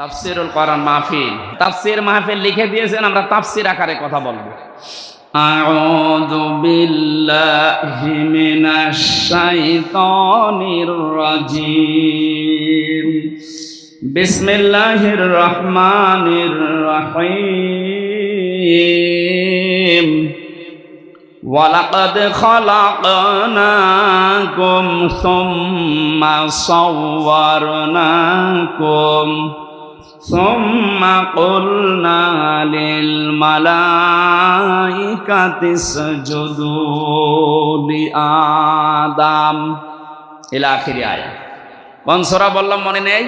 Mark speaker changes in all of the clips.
Speaker 1: তাফসিরুল কোরআন মাহফিল, তাফসির মাহফিল লিখে দিয়েছেন, আমরা তাফসির আকারে কথা বলবো। আউযু বিল্লাহি মিনাশ শাইতানির রাজিম। বিসমিল্লাহির রহমানির রহিম। ওয়ালাকাদ খালাকনাকুম সুম্মা সাওয়ারনাকুম সুম্মা কুলনা লিল মালাইকাতি ইসজুদু লিআদাম ইলা আখিরি আয়াত। কোন সূরা বললাম মনে নেই?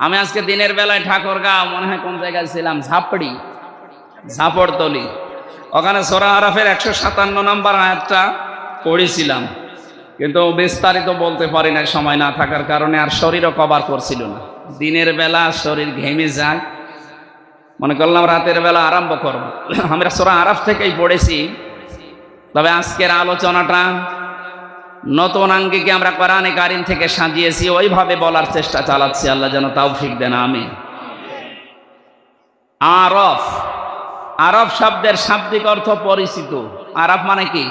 Speaker 1: আমি আজকে দিনের বেলায় ঠাকুরগাঁও মনে হয় কোন জায়গায় ছিলাম, ঝাপড়তলি, ওখানে সূরা আরাফের 157 নম্বর আয়াতটা পড়েছিলাম, কিন্তু বিস্তারিত বলতে পারি না সময় না থাকার কারণে, আর শরীরও কভার করছিল না। দিনের বেলা শরীর ঘেমে যায়, মনে করলাম রাতের বেলা আরম্ভ করব। আমরা সূরা আরাফ থেকেই পড়েছি, তবে আজকের আলোচনাটা নতুন আঙ্গিকে আমরা কোরআনে কারিম থেকে সাজিয়েছি, ওইভাবে বলার চেষ্টা চালাচ্ছি। আল্লাহ যেন তৌফিক দেন, আমিন। আরফ, আরব শব্দের শাব্দিক অর্থ পরিচিত। আরব মানে কি?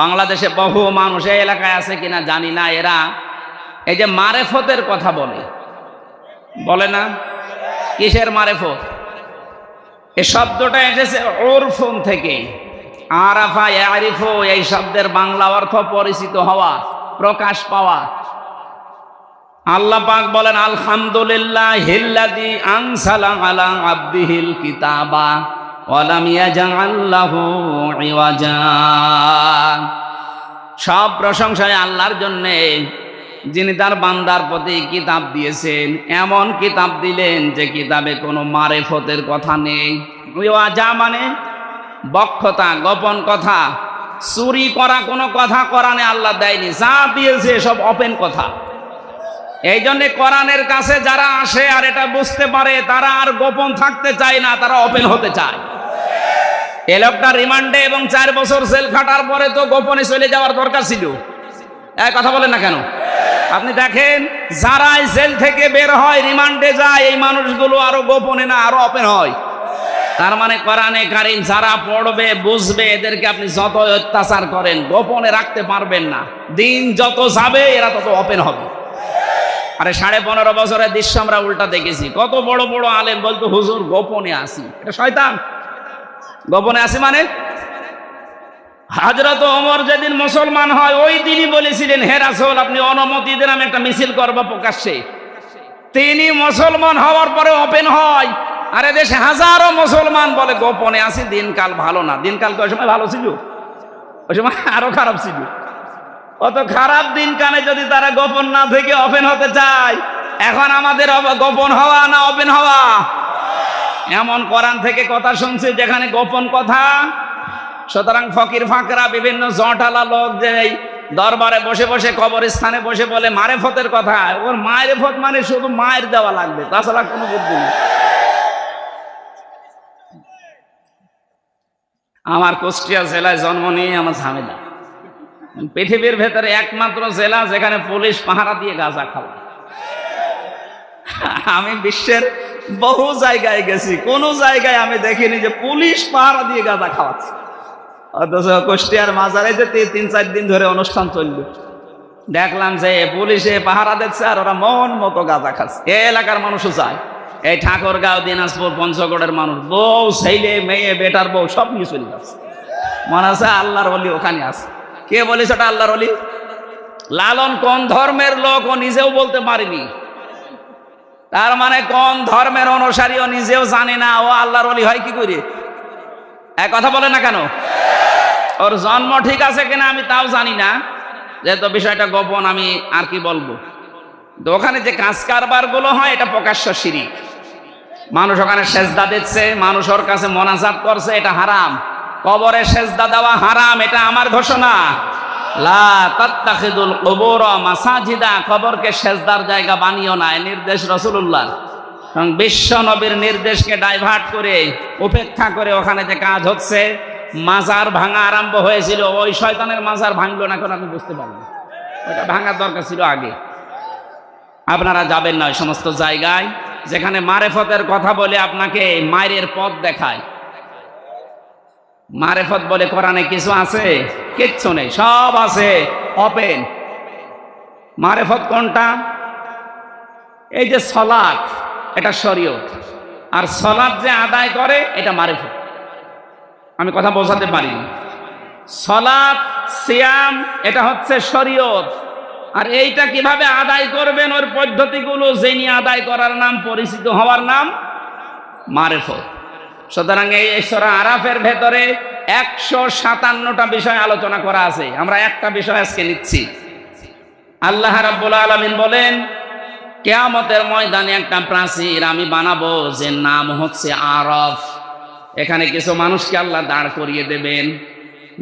Speaker 1: বাংলাদেশে বহু মানুষ এই এলাকায় আছে কিনা জানি না, এরা এই যে মারেফতের কথা বলে না? কিসের মারেফত? এই শব্দটা এসেছে উরফুন থেকে। আরাফা ইয়ারিফু, এই শব্দের বাংলা অর্থ পরিচিত হওয়া, প্রকাশ পাওয়া। আল্লাহ পাক বলেন আলহামদুলিল্লাহিল্লাযী আনসালা আলা আবদিহিল কিতাবা ওয়া লাম ইয়াজআল লাহু ইওয়াজা। সব প্রশংসা আল্লাহর জন্য, যিনি তার বান্দার প্রতি কিতাব দিয়েছেন, এমন কিতাব দিলেন যে কিতাবে কোনো মারেফতের কথা নেই। ইওয়াজা মানে বক্ষতা, গোপন কথা, চুরি করা কোনো কথা কোরআনে আল্লাহ দেয়নি। যা দিয়েছে সব ওপেন কথা। এই জন্যে কোরআনের কাছে যারা আসে আর এটা বুঝতে পারে, তারা আর গোপন থাকতে চায় না, তারা ওপেন হতে চায়। এ লোকটা রিমান্ডে এবং 4 বছর জেল খাটার পরে তো গোপনে চলে যাওয়ার দরকার ছিল। এই কথা বলেন না কেন? আপনি দেখেন, যারাই জেল থেকে বের হয়, রিমান্ডে যায়, এই মানুষগুলো আরো গোপনে না, আরো ওপেন হয়। তার মানে কোরআনে কারিম যারা পড়বে, বুঝবে, এদেরকে আপনি যত অত্যাচার করেন গোপনে রাখতে পারবেন না। দিন যত যাবে এরা তত ওপেন হবে। আরে 15.5 বছরের দৃশ্য আমরা উল্টা দেখেছি। কত বড় বড় আলেম বলতো হুজুর গোপনে আসি, এটা শয়তান। গোপনে আসি মানে হযরত ওমর যেদিন মুসলমান হয় ওই দিনই বলেছিলেন, হে রাসূল আপনি অনুমতি দেন আমি একটা মিছিল করব প্রকাশ্যে। তিনি মুসলমান হওয়ার পরে ওপেন হয়। আরে দেশে হাজারো মুসলমান বলে গোপনে আসি, দিনকাল ভালো না। দিনকাল ওই সময় ভালো ছিল? ওই সময় আরো খারাপ ছিল। অত খারাপ দিনকালে যদি তারা গোপন না থেকে ওপেন হতে চায়, এখন আমাদের গোপন হওয়া না ওপেন হওয়া? এমন কোরআন থেকে কথা শুনছি যেখানে গোপন কথা। সুতরাং ফকির ফাকরা, বিভিন্ন জটালা লোক যে দরবারে বসে বসে, কবরস্থানে বসে বলে মারেফতের কথা, ওর মারেফত মানে শুধু মায়ের দেওয়া লাগবে, তাছাড়া কোনো বুদ্ধি নেই। আমার কুষ্টিয়া জেলায় জন্ম নিয়ে আমার ঝামেলা। পৃথিবীর ভেতরে একমাত্র জেলা যেখানে পুলিশ পাহারা দিয়ে গাঁজা খাওয়া। আমি বিশ্বের বহু জায়গায় গেছি, কোন জায়গায় আমি দেখিনি যে পুলিশ পাহারা দিয়ে গাঁজা খাওয়াচ্ছে। অথচ কুষ্টিয়ার মাজারে যে 3-4 দিন ধরে অনুষ্ঠান চলল, দেখলাম যে পুলিশে পাহারা দিচ্ছে আর ওরা মন মতো গাঁজা খাচ্ছে। এই এলাকার মানুষও যায়, এই ঠাকুরগাঁও, দিনাজপুর, পঞ্চগড়ের মানুষ বউ, ছেলে, মেয়ে, বেটার বউ সব নিয়ে চলে যাচ্ছে। মনে আছে আল্লাহর ওলি ওখানে আছে। কে বলেছে ওটা আল্লাহর ওলি? লালন কোন ধর্মের লোক ও নিজেও বলতে পারেনি। তার মানে কোন ধর্মের অনুসারী ও নিজেও জানে না, ও আল্লাহর ওলি হয় কি করে? এক কথা বলে না কেন? ওর জন্ম ঠিক আছে কিনা আমি তাও জানি না, যেহেতু বিষয়টা গোপন, আমি আর কি বলবো। তো ওখানে যে কাজ কারবার গুলো হয় এটা প্রকাশ্য শিরিক। মানুষ ওখানে সেজদা দিচ্ছে, মানুষ ওর কাছে মোনাজাত করছে, এটা হারাম। কবরে সেজদা দেওয়া হারাম, এটা আমার ঘোষণা। লা তাত্তাখিদুল কুবুর মাসাজিদা, কবরকে সেজদার জায়গা বানিও না, এই নির্দেশ রাসূলুল্লাহ। এবং বিশ্ব নবীর নির্দেশকে ডাইভার্ট করে, উপেক্ষা করে ওখানে যে কাজ হচ্ছে, মাজার ভাঙা আরম্ভ হয়েছিল। ওই শয়তানের মাজার ভাঙলো না, এখন আমি বুঝতে পারলাম। ওটা ভাঙার দরকার ছিল আগে। আপনারা যাবেন না ওই সমস্ত জায়গায়। যেখানে মারেফতের কথা বলে আপনাকে মায়ের পথ দেখায়। মারেফত বলে কোরআনে কিছু আছে? কিচ্ছু নেই, সব আছে ওপেন। মারেফত কোনটা? এই যে সলাত, এটা শরীয়ত, আর সলাত যে আদায় করে এটা মারেফত। আমি কথা বোঝাতে পারি। সলাত সিয়াম এটা হচ্ছে শরীয়ত, আর এইটা কিভাবে আদায় করবেন ওর পদ্ধতিগুলো যিনি আদায় করার নাম, পরিচিত হওয়ার নাম মারেফত। সুতরাং এই সূরা আরাফের ভেতরে 157টা বিষয় আলোচনা করা আছে। আমরা একটা বিষয় আজকে নিচ্ছি। আল্লাহ রাব্বুল আলামিন বলেন, কিয়ামতের ময়দানে একটা প্রাচীর আমি বানাবো, যে নাম হচ্ছে আরাফ। এখানে কিছু মানুষকে আল্লাহ দাঁড় করিয়ে দেবেন।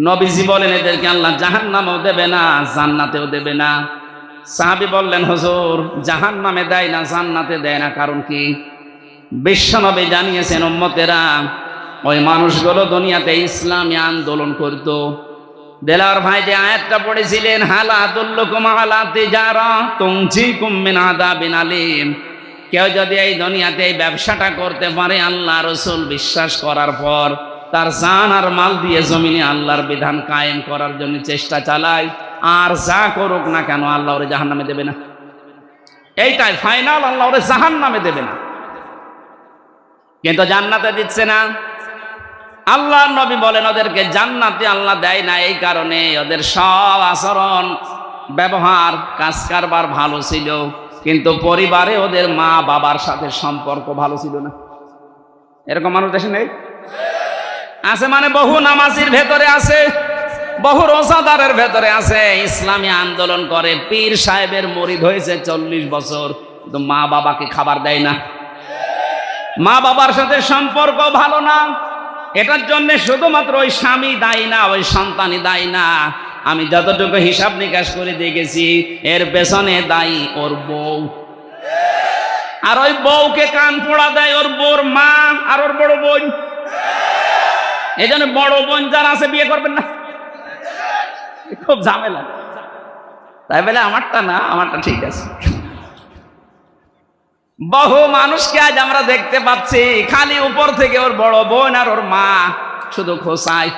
Speaker 1: নবীজি বলেন এদেরকে আল্লাহ জাহান্নামেও দেবে না, জান্নাতেও দেবে না। সাহাবী বললেন, হুজুর জাহান্নামে দেয় না, জান্নাতে দেয় না, কারণ কি? বিশ্বনবী জানিয়েছেন, উম্মতেরা ওই মানুষগুলো দুনিয়াতে ইসলামী আন্দোলন করত। দেলাওয়ার ভাই যে আয়াতটা পড়েছিলেন, হাল আদুল্লুকুম আলা তিজারা তুনজিকুম মিন আযাবিন আলীম, কেউ যদি এই দুনিয়াতে এই ব্যবসাটা করতে পারে, আল্লাহ রাসূল বিশ্বাস করার পর তার জান আর মাল দিয়ে জমিনে আল্লাহর বিধান কায়েম করার জন্য চেষ্টা চালায়, আর যা করুক না কেন আল্লাহ ওরে জাহান্নামে দেবে না। এইটাই ফাইনাল, আল্লাহ ওরে জাহান্নামে দেবে না, কিন্তু জান্নাতে দিচ্ছে না। আল্লাহ নবী বলেন ওদেরকে জান্নাতে আল্লাহ দেয় না এই কারণে ওদের সব আচরণ, ব্যবহার, কাজ কারবার ভালো ছিল, কিন্তু পরিবারে ওদের মা বাবার সাথে সম্পর্ক ভালো ছিল না। এরকম মানুষ দেশে নেই? আছে, মানে বহু নামাজির ভেতরে আছে, বহু রোজাদারের ভেতরে আছে, ইসলামী আন্দোলন করে, পীর সাহেবের মুরিদ হয়েছে 40 বছর, কিন্তু মা বাবাকে খাবার দেয় না, মা বাবার সাথে সম্পর্ক ভালো না। এটার জন্য শুধুমাত্র ওই স্বামী দায়ী না, ওই সন্তানই দায়ী না। আমি যতটুকু হিসাব নিকাশ করে দেখেছি, এর পেছনে দায়ী ওর বউ, আর ওই বউকে কান পোড়া দেয় ওর বউর মা আর ওর বড় বোন। এই জন্য বড় বোন যারা আছে বিয়ে করবেন না, খুব ঝামেলা। তাই বলে আমারটা না, আমারটা ঠিক আছে। বহু মানুষকে আজ আমরা দেখতে পাচ্ছি, খালি উপর থেকে ওর বড় বোন আর ওর মা শুধু খোসায়,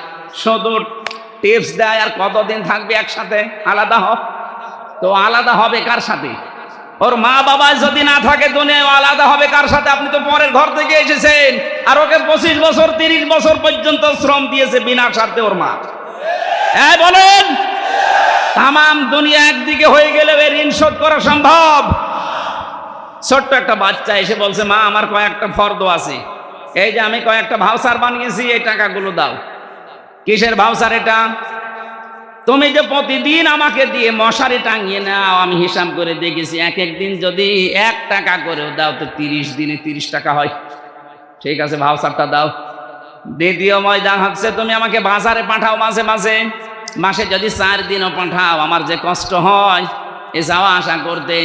Speaker 1: শুধু টিপস দেয়, আর কতদিন থাকবে একসাথে, আলাদা হ। তো আলাদা হবে কার সাথে? ওর মা বাবা যদি না থাকে দুনিয়ায়, আলাদা হবে কার সাথে? আপনি তো পরের ঘর থেকে এসেছেন, আর ওকে 25 বছর 30 বছর পর্যন্ত শ্রম দিয়েছে বিনা স্বার্থে ওর মা। হ্যাঁ বলেন, তামাম দুনিয়া একদিকে হয়ে গেলে এর ঋণ শোধ করা সম্ভব? ছোট্ট একটা বাচ্চা এসে বলছে, মা আমার কয়েকটা ফর্দ আছে, এই যে আমি কয়েকটা ভাউচার বানিয়েছি, এই টাকাগুলো দাও। কিসের ভাউচার এটা? তুমি যে প্রতিদিন আমাকে দিয়ে মশারি টাঙিয়ে নাও, আমি হিসাব করে দেখেছি, এক এক দিন যদি 1 টাকা করেও দাও তো 30 দিনে 30 টাকা হয়। ঠিক আছে, ভাউচারটা দাও। দ্বিতীয় ময়দান হচ্ছে, তুমি আমাকে বাজারে পাঠাও মাঝে মাঝে, মাসে যদি 4 দিনও পাঠাও, আমার যে কষ্ট হয় এ যাওয়া আসা করতে,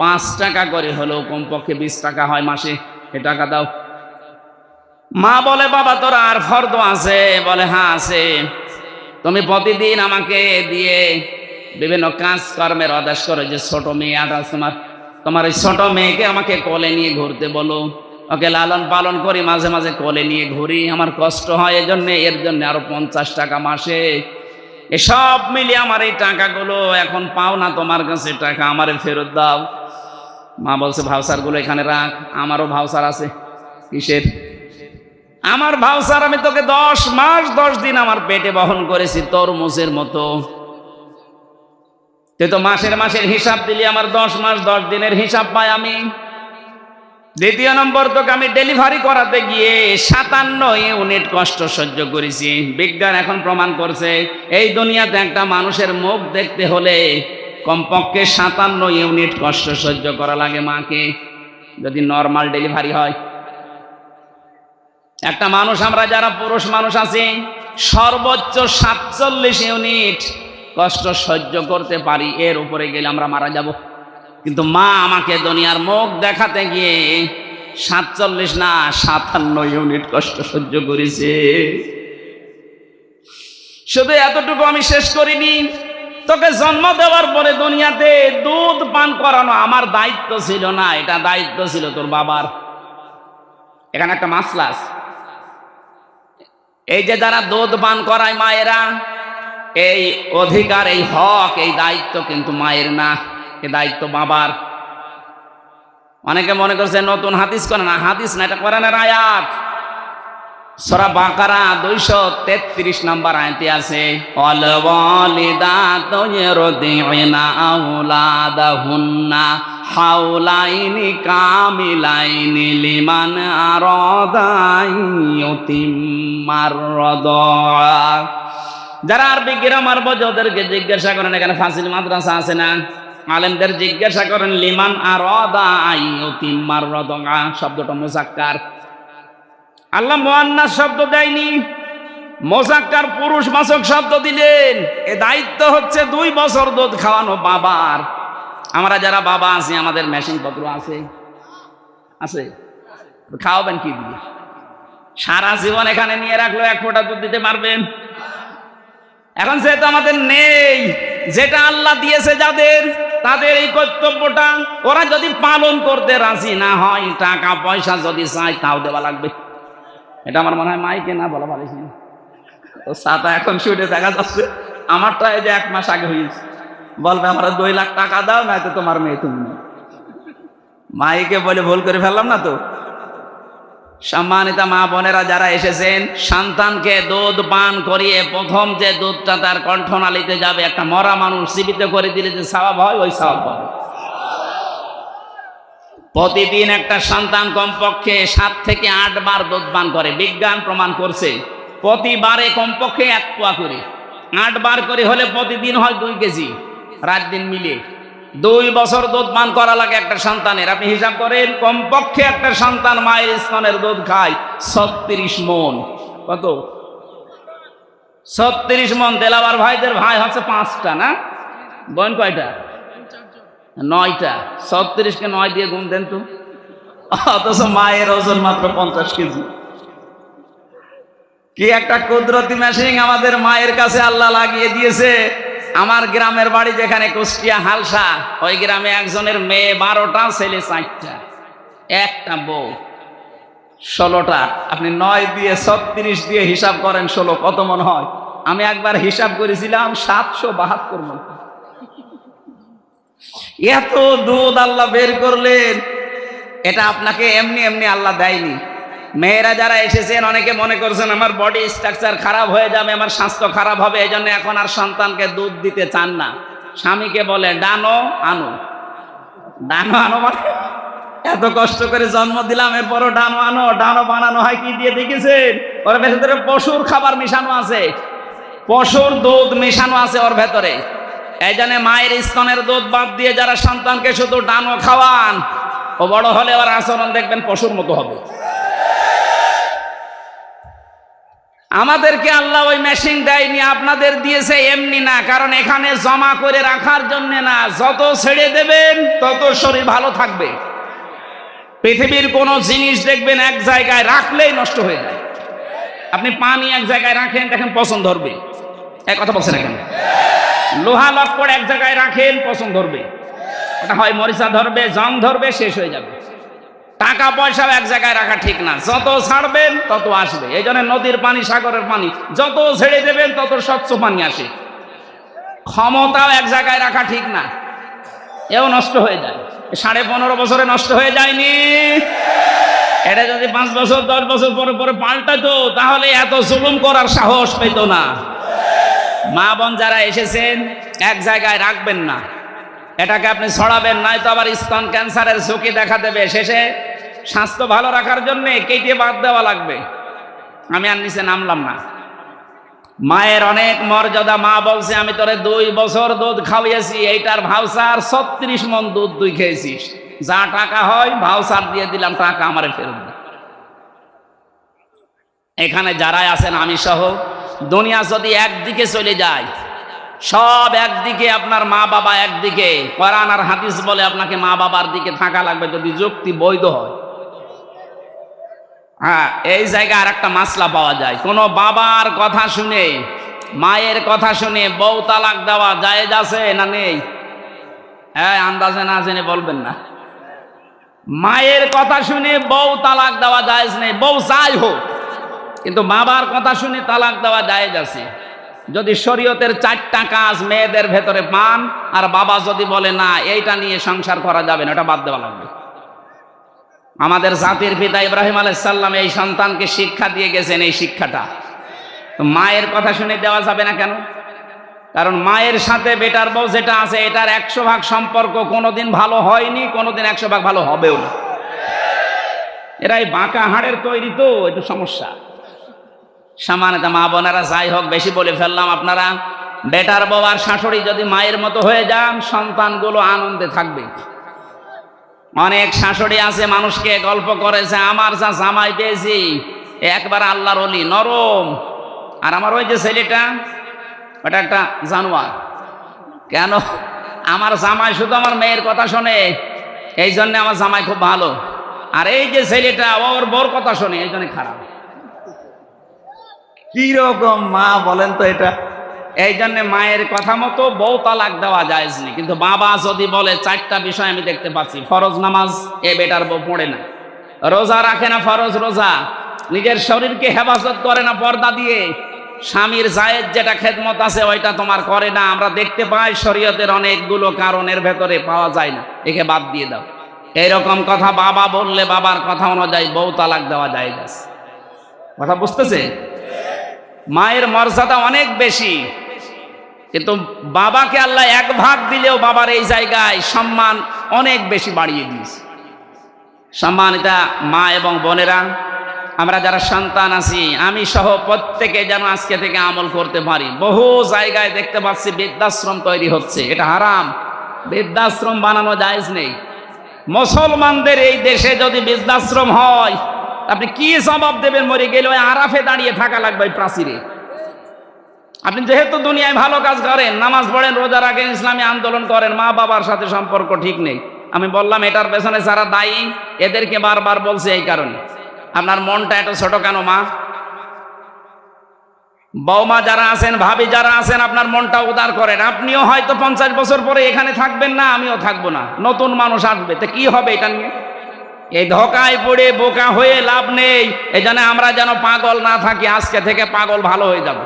Speaker 1: 5 টাকা করে হলেও কমপক্ষে 20 টাকা হয় মাসে, এ টাকা দাও। মা বলে, বাবা তোর আর ফর্দ আছে? বলে, হ্যাঁ আছে। তুমি প্রতিদিন আমাকে দিয়ে বিভিন্ন কাজকর্মের আদেশ করো, যে ছোট মেয়ে আছে তোমার ওই ছোট মেয়েকে আমাকে কোলে নিয়ে ঘুরতে বলো, ওকে লালন পালন করি, মাঝে মাঝে কোলে নিয়ে ঘুরি, আমার কষ্ট হয় এর জন্য আরো 50 টাকা মাসে। এসব মিলিয়ে আমার এই টাকাগুলো এখন পাও না তোমার কাছে, টাকা আমারে ফেরত দাও। মা বলছে, ভাউচারগুলো এখানে রাখ, আমারও ভাউচার আছে। কিসের? আমার ভাউচার, আমি তোকে 10 মাস 10 দিন আমার পেটে বহন করেছি তরমুজের মতো, তুই তো মাসের হিসাব দিলি, আমার 10 মাস 10 দিনের হিসাব পাই আমি। দ্বিতীয় নম্বর, তোকে আমি ডেলিভারি করাতে গিয়ে 57 ইউনিট কষ্ট সহ্য করেছি। বিজ্ঞান এখন প্রমাণ করছে, এই দুনিয়াতে একটা মানুষের মুখ দেখতে হলে কমপক্ষে 57 ইউনিট কষ্ট সহ্য করা লাগে মাকে, যদি নর্মাল ডেলিভারি হয়। একটা মানুষ, আমরা যারা পুরুষ মানুষ আছি, সর্বোচ্চ 47 ইউনিট কষ্ট সহ্য করতে পারি, এর উপরে গেলে আমরা মারা যাব। কিন্তু মা আমাকে দুনিয়ার মুখ দেখাতে গিয়ে 47 না 57 ইউনিট কষ্ট সহ্য করেছে। শুধু এতটুকু আমি শেষ করিনি, তোকে জন্ম দেওয়ার পরে দুনিয়াতে দুধ পান করানো আমার দায়িত্ব ছিল না, এটা দায়িত্ব ছিল তোর বাবার। এখানে একটা মাসলা আছে। এই যে যারা দুধ পান করায় মায়েরা, এই অধিকার, এই হক, এই দায়িত্ব কিন্তু মায়ের না, এ দায়িত্ব বাবার। অনেকে মনে করছে নতুন হাদিস করে, না হাদিস না, এটা কোরআনের আয়াত। সূরা বাকারা 233 নম্বর আয়াতে আছে, ওয়াল ওয়ালিদাতু ইরদি'না আওলাদাহুন্না হাওলাইনি কামিলাইনি লিমান আরাদা ইউতিম্মার রাদা। যারা আরবি গ্রামার বোঝে ওদেরকে জিজ্ঞাসা করেন, এখানে ফাজিল মাদ্রাসা আছে না, আলেমদের জিজ্ঞাসা করেন লিমান আরাদা ইউতিম্মার রাদা শব্দটা মুযাক্কার। আল্লাহ মুআন্নাস শব্দ দেয়নি, মুযাক্কার পুরুষবাচক শব্দ দিলেন। এ দায়িত্ব হচ্ছে 2 বছর দুধ খাওয়ানো বাবার। আমরা যারা বাবা আছি, আমাদের মেশিন পত্র আছে, আছে, খাওয়াবেন কি দিয়ে? সারা জীবন এখানে নিয়ে রাখলো 1 ফোঁটা দুধ দিতে পারবেন? এখন যেহেতু আমাদের নেই, যেটা আল্লাহ দিয়েছে যাদের, তাদের এই কর্তব্যটা ওরা যদি পালন করতে রাজি না হয়, টাকা পয়সা যদি চায় তাও দেওয়া লাগবে। এটা আমার মনে হয় মাইকে না বলা পারিস না, ও সাতা এখন শুটে দেখা যাচ্ছে। আমারটা এই যে 1 মাস আগে হয়েছে, বলবে আমরা 2 লাখ টাকা দাও, না তো তোমার মেয়ে তুমি। মাইকে বলে ভুল করে ফেললাম না তো? সম্মানিতা মা বোনেরা যারা এসেছেন, সন্তানকে দুধ পান করিয়ে প্রথম যে দুধটা তার কণ্ঠনালীতে যাবে, একটা মরা মানুষ জীবিত করে দিলে যে সওয়াব হয়, ওই সওয়াব পাবে। প্রতিদিন একটা সন্তান কমপক্ষে 7 থেকে 8 বার দুধ পান করে, বিজ্ঞান প্রমাণ করছে। প্রতিবারে কমপক্ষে 1 পোয়া করে, 8 বার করে হলে প্রতিদিন হয় 2 কেজি, রাত দিন মিলে 2 বছর দুধ পান করা লাগে একটা সন্তানের। আপনি হিসাব করেন, কমপক্ষে একটা সন্তান মায়ের স্তনের দুধ খায় 36 মণ। কত? 36 মণ। দেলাওয়ার ভাইদের ভাই হচ্ছে 5টা, না বোন কয়টা? 9টা। 36কে 9 দিয়ে গুণ দেন তো। অথচ মায়ের ওজন মাত্র 50 কেজি। কি একটা কুদরতি মেশিন আমাদের মায়ের কাছে আল্লাহ লাগিয়ে দিয়েছে। আমার গ্রামের বাড়ি যেখানে কুষ্টিয়া হালসা, ওই গ্রামে একজনের মেয়ে 12টা, ছেলে 4টা, একটা বউ 16টা। আপনি 9 দিয়ে 36 দিয়ে হিসাব করেন 16 কত মন হয়? আমি একবার হিসাব করেছিলাম 772 মন। এত দুধ আল্লাহ বের করলেন, এটা আপনাকে এমনি এমনি আল্লাহ দেয়নি। মেয়েরা যারা এসেছেন, অনেকে মনে করছেন আমার বডি স্ট্রাকচার খারাপ হয়ে যাবে, আমার স্বাস্থ্য খারাপ হবে, এই জন্য এখন আর সন্তানকে দুধ দিতে চান না। স্বামীকে বলে ডানো আনো, ডানো আনো। মানে এত কষ্ট করে জন্ম দিলাম, এরপরও ডানো আনো। ডানো বানানো হয় কি দিয়ে দেখেছেন? ওর ভেতরে পশুর খাবার মেশানো আছে, পশুর দুধ মেশানো আছে ওর ভেতরে। এই জন্য মায়ের স্তনের দুধ বাদ দিয়ে যারা সন্তানকে শুধু ডানো খাওয়ান, ও বড় হলে ওর আচরণ দেখবেন পশুর মতো হবে। আমাদেরকে আল্লাহ ওই মেশিন দেয়নি, আপনাদের দিয়েছে এমনি না। কারণ এখানে জমা করে রাখার জন্য না, যত ছেড়ে দেবেন তত শরীর ভালো থাকবে। পৃথিবীর কোনো জিনিস দেখবেন এক জায়গায় রাখলেই নষ্ট হয়ে যায়। আপনি পানি এক জায়গায় রাখেন, দেখেন পচন ধরবে। এক কথা বলছেন এখানে, লোহা লক্কর এক জায়গায় রাখেন, পচন ধরবে। ওটা হয় মরিচা ধরবে, জং ধরবে, শেষ হয়ে যাবে। টাকা পয়সাও এক জায়গায় রাখা ঠিক না, যত ছাড়বেন তত আসবে। এই জন্য নদীর পানি, সাগরের পানি যত ছেড়ে দেবেন তত স্বচ্ছ পানি আসে। ক্ষমতাও এক জায়গায় রাখা ঠিক না, এও নষ্ট হয়ে যায়। 15.5 বছরে নষ্ট হয়ে যায়নি? এটা যদি 5 বছর 10 বছর পরে পরে পাল্টাতো, তাহলে এত জুলুম করার সাহস পেত না। মা বোন যারা এসেছেন, এক জায়গায় রাখবেন না, এটাকে আপনি ছড়াবেন, নয়তো আবার স্তন ক্যান্সারের ঝুঁকি দেখা দেবে। শেষে স্বাস্থ্য ভালো রাখার জন্য কেটে বাদ দেওয়া লাগবে। আমি আর নিচে নামলাম না। মায়ের অনেক মর্যাদা। মা বলছে আমি তোরে 2 বছর দুধ খাওয়াইছি, এইটার ভাউচার 36 মণ দুধ তুই খেয়েছিস, যা টাকা হয় ভাউচার দিয়ে দিলাম, টাকা আমারে ফেরত দে। এখানে যারাই আছেন আমি সহ, দুনিয়া যদি একদিকে চলে যায়, সব একদিকে, আপনার মা বাবা একদিকে, কোরআন আর হাদিস বলে আপনাকে মা বাবার দিকে থাকা লাগবে, যদি যুক্তি বৈধ হয়। হ্যাঁ, এই জায়গায় আর একটা মাসলা পাওয়া যায়। কোনো বাবার কথা শুনে মায়ের কথা শুনে বউ তালাক দেওয়া জায়েজ আছে না নেই? হ্যাঁ, আন্দাজে না জেনে বলবেন না। মায়ের কথা শুনে বউ তালাক দেওয়া জায়েজ নেই, বউ যাই হোক, কিন্তু বাবার কথা শুনে তালাক দেওয়া জায়েজ আছে। যদি শরীয়তের 4টা কাজ মেয়েদের ভেতরে পান আর বাবা যদি বলে না এইটা নিয়ে সংসার করা যাবে না, ওটা বাদ দেওয়া লাগবে। আমাদের জাতির পিতা ইব্রাহিম আলাইহিস সালাম এই সন্তানকে শিক্ষা দিয়ে গেছেন, এই শিক্ষাটা। তো মায়ের কথা শুনে দেওয়া যাবে না কেন? কারণ মায়ের সাথে বেটার বউ যেটা আছে এটার 100% সম্পর্ক কোনোদিন ভালো হয়নি, কোনোদিন 100% ভালো হবেও না। এরাই বাঁকা হাড়ের তৈরি, তো একটু সমস্যা। সামান্যত মা বোনেরা, যাই হোক বেশি বলে ফেললাম। আপনারা বেটার বউ আর শাশুড়ি যদি মায়ের মতো হয়ে যান, সন্তানগুলো আনন্দে থাকবে। অনেক শাশুড়ি আছে মানুষকে গল্প করেছে, আমার যা জামাই পেয়েছি একবার আল্লাহর ওলি, নরম, আর আমার ওই যে ছেলেটা ওটা একটা জানোয়ার। কেন? আমার জামাই শুধু আমার মেয়ের কথা শোনে, এই জন্য আমার জামাই খুব ভালো, আর এই যে ছেলেটা ওর বউর কথা শোনে, এই জন্য খারাপ। কি রকম মা বলেন তো এটা? এই জন্য মায়ের কথা মতো বউ তালাক দেওয়া জায়েজ নেই। কিন্তু বাবা যদি বলে 4টা বিষয় আমি দেখতে পাচ্ছি, ফরজ নামাজ এ বেটার বউ পড়ে না, রোজা রাখে না ফরজ রোজা, নিজের শরীরকে হেফাজত করে না পর্দা দিয়ে, স্বামীর জায়েজ যেটা খেদমত আছে ওইটা তোমার করে না, আমরা দেখতে পাই শরীয়তের অনেকগুলো কারণের ভেতরে পাওয়া যায় না, একে বাদ দিয়ে দাও, এইরকম কথা বাবা বললে বাবার কথা অনুযায়ী বউ তালাক দেওয়া জায়েজ আছে। কথা বুঝতেছে? মায়ের মর্যাদা অনেক বেশি, কিন্তু বাবাকে আল্লাহ 1 ভাগ দিলেও বাবার এই জায়গায় সম্মান অনেক বেশি বাড়িয়ে দিয়েছে। সম্মানিতা মা এবং বোনেরা, আমরা যারা সন্তান আছি, আমি সহ প্রত্যেকে যেন আজকে থেকে আমল করতে পারি। বহু জায়গায় দেখতে পাচ্ছি বৃদ্ধাশ্রম তৈরি হচ্ছে, এটা হারাম। বৃদ্ধাশ্রম বানানো জায়েজ নেই। মুসলমানদের এই দেশে যদি বৃদ্ধাশ্রম হয়, আপনি কি জবাব দেবেন? মরে গেলে ওই আরাফে দাঁড়িয়ে থাকা লাগবে, ওই প্রাচীরে। আপনি যেহেতু দুনিয়ায় ভালো কাজ করেন, নামাজ পড়েন, রোজা রাখেন, ইসলামী আন্দোলন করেন, মা বাবার সাথে সম্পর্ক ঠিক নেই। আমি বললাম এটার পেছনে যারা দায়ী এদেরকে বারবার বলছে এই কারণে। আপনার মনটা এত ছোট কেন মা? বৌমা যারা আছেন, ভাবি যারা আছেন, আপনার মনটা উদার করেন। আপনিও হয়তো 50 বছর পরে এখানে থাকবেন না, আমিও থাকবো না, নতুন মানুষ আসবে, তো কি হবে এটা নিয়ে? এই ধোকায় পড়ে বোকা হয়ে লাভ নেই। এই জন্য আমরা যেন পাগল না থাকি, আজকে থেকে পাগল ভালো হয়ে যাব।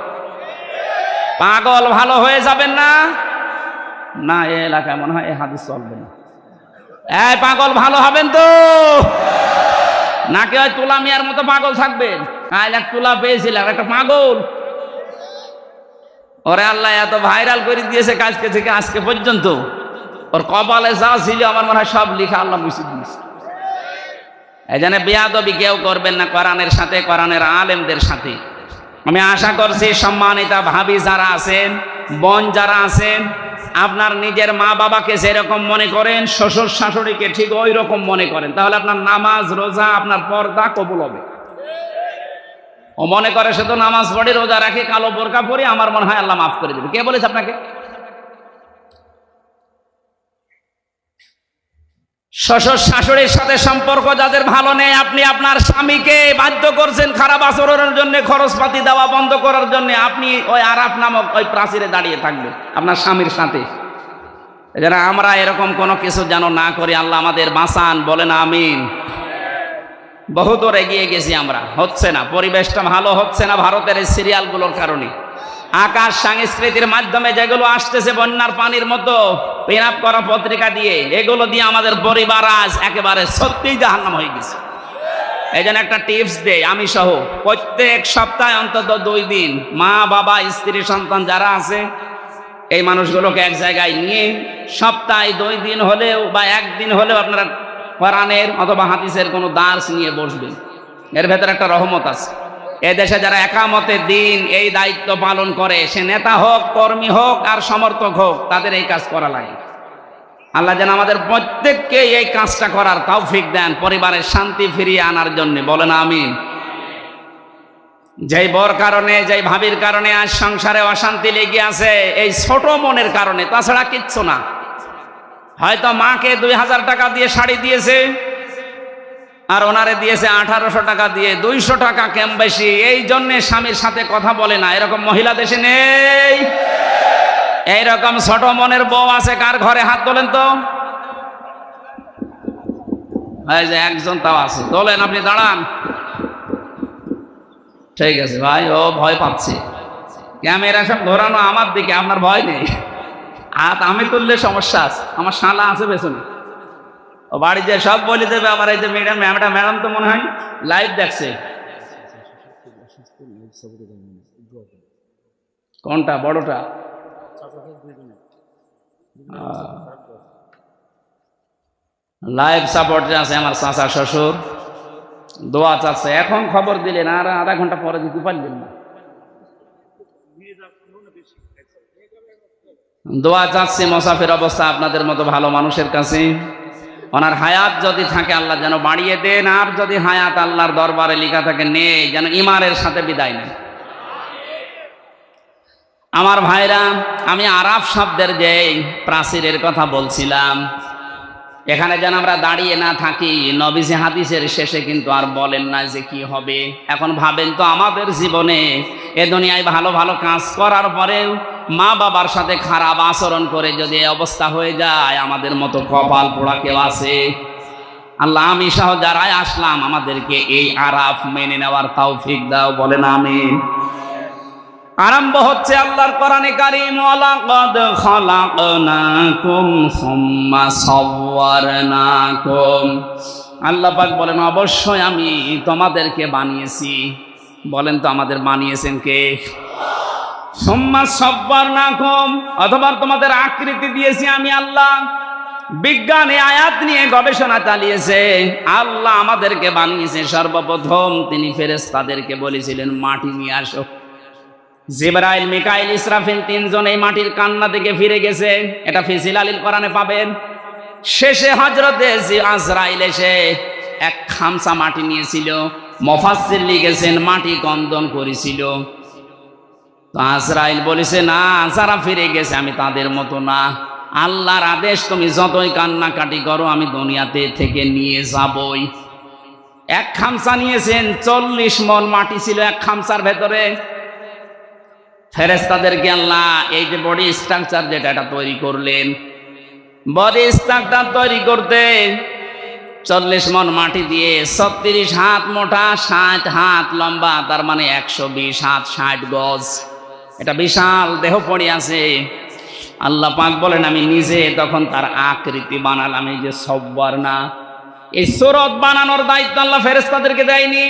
Speaker 1: পাগল ভালো হয়ে যাবেন না? না, এই এলাকায় মনে হয় এই হাদিস চলবে না। এই পাগল ভালো হবেন তো নাকি ওই তুলা মিয়ার মতো পাগল থাকবেন? এক তুলা পেয়েছিলাম, একটা পাগল, ওরে আল্লাহ এত ভাইরাল করে দিয়েছে কাজকে থেকে আজকে পর্যন্ত, ওর কপালে যা ছিল আমার মনে হয় সব লিখা আল্লাহ মুছে দিয়েছে। এই জন্য বেয়াদবি কেউ করবেন না কোরআনের সাথে, কোরআনের আলেমদের সাথে। আমি আশা করছি সম্মানিতা ভাবি যারা আছেন, বোন যারা আছেন, আপনার নিজের মা বাবাকে যেরকম মনে করেন, শ্বশুর শাশুড়িকে ঠিক ওই রকম মনে করেন, তাহলে আপনার নামাজ রোজা, আপনার পর্দা কবুল হবে। ও মনে করে শুধু নামাজ পড়ে, রোজা রাখে, কালো বোরকা পরে, আমার মনে হয় আল্লাহ মাফ করে দেবে। কে বলেছে আপনাকে? শ্বশুর শাশুড়ির সাথে সম্পর্ক যাদের ভালো নেই, আপনি আপনার স্বামীকে বাধ্য করছেন খারাপ আচরণের জন্য, খরচপাতি দেওয়া বন্ধ করার জন্য। আপনি ওই আরাফ নামক ওই প্রাচীরে দাঁড়িয়ে থাকবেন আপনার স্বামীর সাথে। যারা আমরা এরকম কোনো কিছু যেন না করি, আল্লাহ আমাদের বাঁচান, বলেন আমিন। বহু দূর এগিয়ে গেছি আমরা, হচ্ছে না, পরিবেশটা ভালো হচ্ছে না ভারতের এই সিরিয়ালগুলোর কারণে। আকাশ সংস্কৃতির মাধ্যমে যেগুলো আসতেছে বন্যার পানির মতো পিন আপ করা পত্রিকা দিয়ে, এগুলো দিয়ে আমাদের পরিবার আজ একেবারে সত্যিই জাহান্নাম হয়ে গেছে। এই জন্য একটা টিপস দেই, আমি সহ প্রত্যেক সপ্তাহে অন্তত 2 দিন মা বাবা স্ত্রী সন্তান যারা আছে এই মানুষগুলোকে এক জায়গায় নিয়ে সপ্তাহে 2 দিন হলেও বা 1 দিন হলেও আপনারা কোরআনের অথবা হাদিসের কোনো দার্স নিয়ে বসবেন। এর ভেতরে একটা রহমত আছে। এদেশে যারা একামতে দিন এই দায়িত্ব পালন করে, সে নেতা হোক, কর্মী হোক আর সমর্থক হোক, তাদের এই কাজ করা লাগে। আল্লাহ যেন আমাদের প্রত্যেককে এই কাজটা করার তৌফিক দেন, পরিবারের শান্তি ফিরিয়ে আনার জন্য, বলেন আমিন। যেই বর কারণে, যেই ভাবির কারণে আজ সংসারে অশান্তি লেগে আছে, এই ছোট মনের কারণে, তাছাড়া কিচ্ছু না। হয়তো মাকে 2000 টাকা দিয়ে শাড়ি দিয়েছে, আর ওনারে দিয়েছে 1800 টাকা দিয়ে, 200 টাকা কম বেশি। এই জন্যে স্বামীর সাথে কথা বলে না, এরকম মহিলা দেশে নেই। এইরকম ছোট মনের বউ আছে কার ঘরে? হাত তোলেন তো। এই যে একজন তাও আছে, তোলেন, আপনি দাঁড়ান। ঠিক আছে ভাই, ও ভয় পাচ্ছে। ক্যামেরা সব ঘোরানো আমার দিকে, আপনার ভয় নেই। হাত আমি তুললে সমস্যা আছে, আমার শালা আছে পেছনে, ও বাড়ি যে সব বলে দেবে। আবার এই যে ম্যাডাম তো মনে হয় লাইভ দেখছে। কোনটা বড়টা? লাইভ সাপোর্টে আছে আমার চাচা শ্বশুর, দোয়া চাচ্ছে। এখন খবর দিলেন, আর আধা ঘন্টা পরে দিতে পারলেন না। দোয়া চাচ্ছি মুসাফির অবস্থা আপনাদের মতো ভালো মানুষের কাছে, ওনার হায়াত যদি থাকে আল্লাহ যেন বাড়িয়ে দেন, আর যদি হায়াত আল্লাহর দরবারে লেখা থাকে নেই, যেন ইমানের সাথে বিদায় নেন। আমার ভাইরা, আমি আরাফ শব্দের যে প্রাচীরের কথা বলছিলাম, এখানে যেন আমরা দাঁড়িয়ে না থাকি। নবীজি হাদিসের শেষে কিন্তু আর বলেন না যে কি হবে। এখন ভাবেন তো, আমাদের জীবনে এ দুনিয়ায় ভালো ভালো কাজ করার পরেও মা বাবার সাথে খারাপ আচরণ করে যদি এই অবস্থা হয়ে যায়, আমাদের মতো কপাল পোড়া কেউ আছে? আল্লাহ আমি সহ যারাই আসলাম, আমাদেরকে এই আরাফ মেনে নেওয়ার তৌফিক দাও, বলেন আমিন। আরম্ভ হচ্ছে আল্লাহর কোরআনে কারীম, ওয়ালাকাদ খালাকনাকুম সুম্মা সাওয়ারনাকুম। আল্লাহ পাক বলেন, অবশ্যই আমি তোমাদেরকে বানিয়েছি। বলেন তো, আমাদের বানিয়েছেন কে? সুম্মা সাওয়ারনাকুম, অথবা তোমাদের আকৃতি দিয়েছি আমি আল্লাহ। বিজ্ঞানে আয়াত নিয়ে গবেষণা চালিয়েছে, আল্লাহ আমাদেরকে বানিয়েছে। সর্বপ্রথম তিনি ফেরেশতাদেরকে বলেছিলেন মাটি নিয়ে আসো। জিবরাইল, মিকাইল, ইসরাফিল তিনজন এই মাটির কান্না থেকে ফিরে গেছে, এটা ফি জিলালিল কোরআনে পাবেন। শেষে হযরতে আজরাইল এসে এক খামসা মাটি নিয়েছিল, মুফাসসির লিখেছেন মাটি কন্দন করেছিল। তো আজরাইল বলেছে, না, যারা ফিরে গেছে আমি তাদের মতো না। আল্লাহর আদেশ, তুমি যতই কান্নাকাটি করো আমি দুনিয়াতে থেকে নিয়ে যাবই। এক খামসা নিয়েছেন, 40 মণ মাটি ছিল এক খামসার ভেতরে। ফেরেশতাদেরকে আল্লাহ এই যে বডি স্ট্রাকচার যেটা এটা তৈরি করলেন, বডি স্ট্রাকচার তৈরি করতে 40 মণ মাটি দিয়ে 36 হাত মোটা, 60 হাত লম্বা, তার মানে 120 হাত 60 গজ। এটা বিশাল দেহ পড়ে আছে। আল্লাহ পাক বলেন, আমি নিজে তখন তার আকৃতি বানালাম। এই যে সব্বার না, এই সুরত বানানোর দায়িত্ব আল্লাহ ফেরেশতাদেরকে দেয়নি।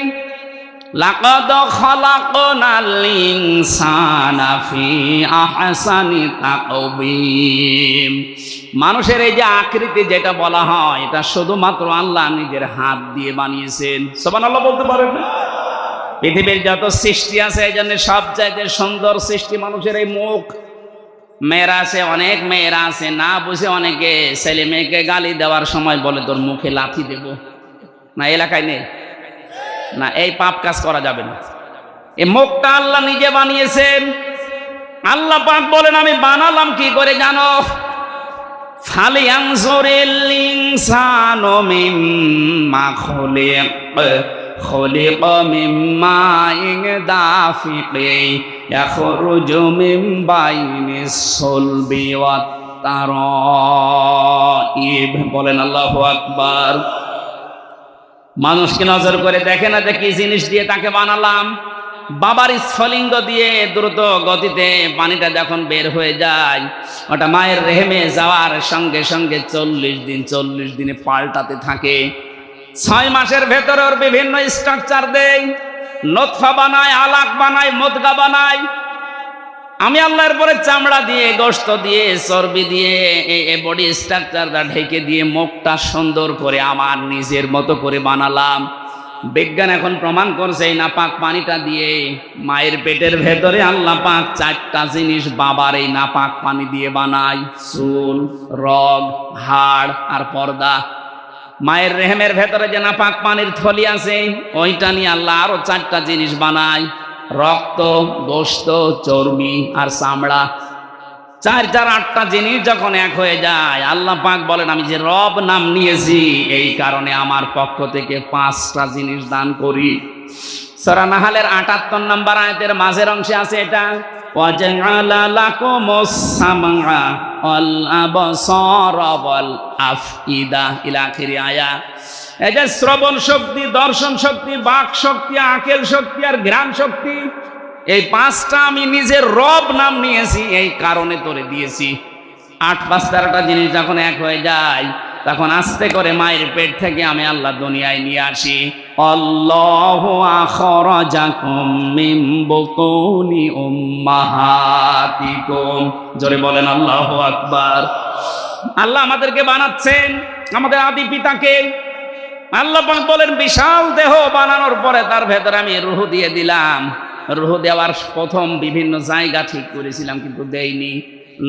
Speaker 1: লাকাদ খালাকনাল ইনসানা ফি আহসানি তাকওয়িম। মানুষের এই যে আকৃতি যেটা বলা হয়, এটা শুধুমাত্র আল্লাহ নিজের হাত দিয়ে বানিয়েছেন। সুবহানাল্লাহ বলতে পারেন না? পৃথিবীর যত সৃষ্টি আছে, এই জন্য সবচাইতে সুন্দর সৃষ্টি মানুষের এই মুখ। মেয়েরা আছে, অনেক মেয়েরা আছে, না বুঝে অনেকে ছেলে মেয়েকে গালি দেওয়ার সময় বলে তোর মুখে লাথি দেব। না, এলাকায় নেই না, এই পাপ কাজ করা যাবে না। এই মুখটা আল্লাহ নিজে বানিয়েছেন। আল্লাহ পাক বলেন, আমি বানালাম কি করে জানো? ফালিয়ানজুরিল ইনসানু মিম্মা খুলিক, খুলিকা মিন মাইন দাফিকিন ইয়াখরুজু মিন বাইনিস সুলবি ওয়াত তারাইব। বলেন আল্লাহু আকবার। মানুষকে নজর করে দেখে না যে কি জিনিস দিয়ে তাকে বানালাম। বাবার স্ফলিঙ্গ দিয়ে দ্রুত গতিতে পানিটা যখন বের হয়ে যায়, ওটা মায়ের রেহেমে যাওয়ার সঙ্গে সঙ্গে 40 দিনে পাল্টাতে থাকে। 6 মাসের ভেতরে ওর বিভিন্ন স্ট্রাকচার দেয়, নতফা বানায়, আলাক বানায়, মুদগা বানায়। আমি আল্লাহর পরে চামড়া দিয়ে, গোশত দিয়ে, চর্বি দিয়ে এই বডি স্ট্রাকচারটা ঢেকে দিয়ে মুখটা সুন্দর করে আমার নিজের মতো করে বানালাম। বিজ্ঞান এখন প্রমাণ করছে, এই নাপাক পানিটা দিয়ে মায়ের পেটের ভেতরে আল্লাহ পাক 4টা জিনিস বাবার এই নাপাক পানি দিয়ে বানায়: চুল, রগ, হাড় আর পর্দা। মায়ের রেহেমের ভেতরে যে নাপাক পানির থলি আছে, ওইটা নিয়ে আল্লাহ আরো 4টা জিনিস বানায়: রক্ত, গোশত, চর্বি আর চামড়া। চার চার আটটা জিনিস যখন এক হয়ে যায়, আল্লাহ পাক বলেন আমি যে রব নাম নিয়েছি এই কারণে আমার পক্ষ থেকে 5টা জিনিস দান করি। সূরা নাহলের 78 নম্বর আয়াতের মাঝের অংশে আছে এটা, ওয়াজআলা লাকুমুস সামআ ওয়াল আবসারা ওয়াল আফইদা ইলা আখিরি আয়া। এই যে শ্রবণ শক্তি, দর্শন শক্তি, বাক শক্তি, আকেল শক্তি আর ঘ্রাণ শক্তি, এই 5টা আমি নিজের রব নাম নিয়েছি এই কারণে তোরে দিয়েছি। 8-5-13টা জিনিস যখন এক হয়ে যায় তখন আস্তে করে মায়ের পেট থেকে আমি আল্লাহ দুনিয়ায় নিয়ে আসি। আল্লাহু আখরাজাকুম মিন বুতুনি উম্মাহাতিকুম, জোরে বলেন আল্লাহু আকবার। আল্লাহ আমাদেরকে বানাচ্ছেন, আমাদের আদি পিতাকে। আল্লাহ পাক বলেন বিশাল দেহ বানানোর পরে তার ভেতরে আমি রূহ দিয়ে দিলাম। রূহ দেওয়ার প্রথম বিভিন্ন জায়গা ঠিক করেছিলাম কিন্তু দেইনি।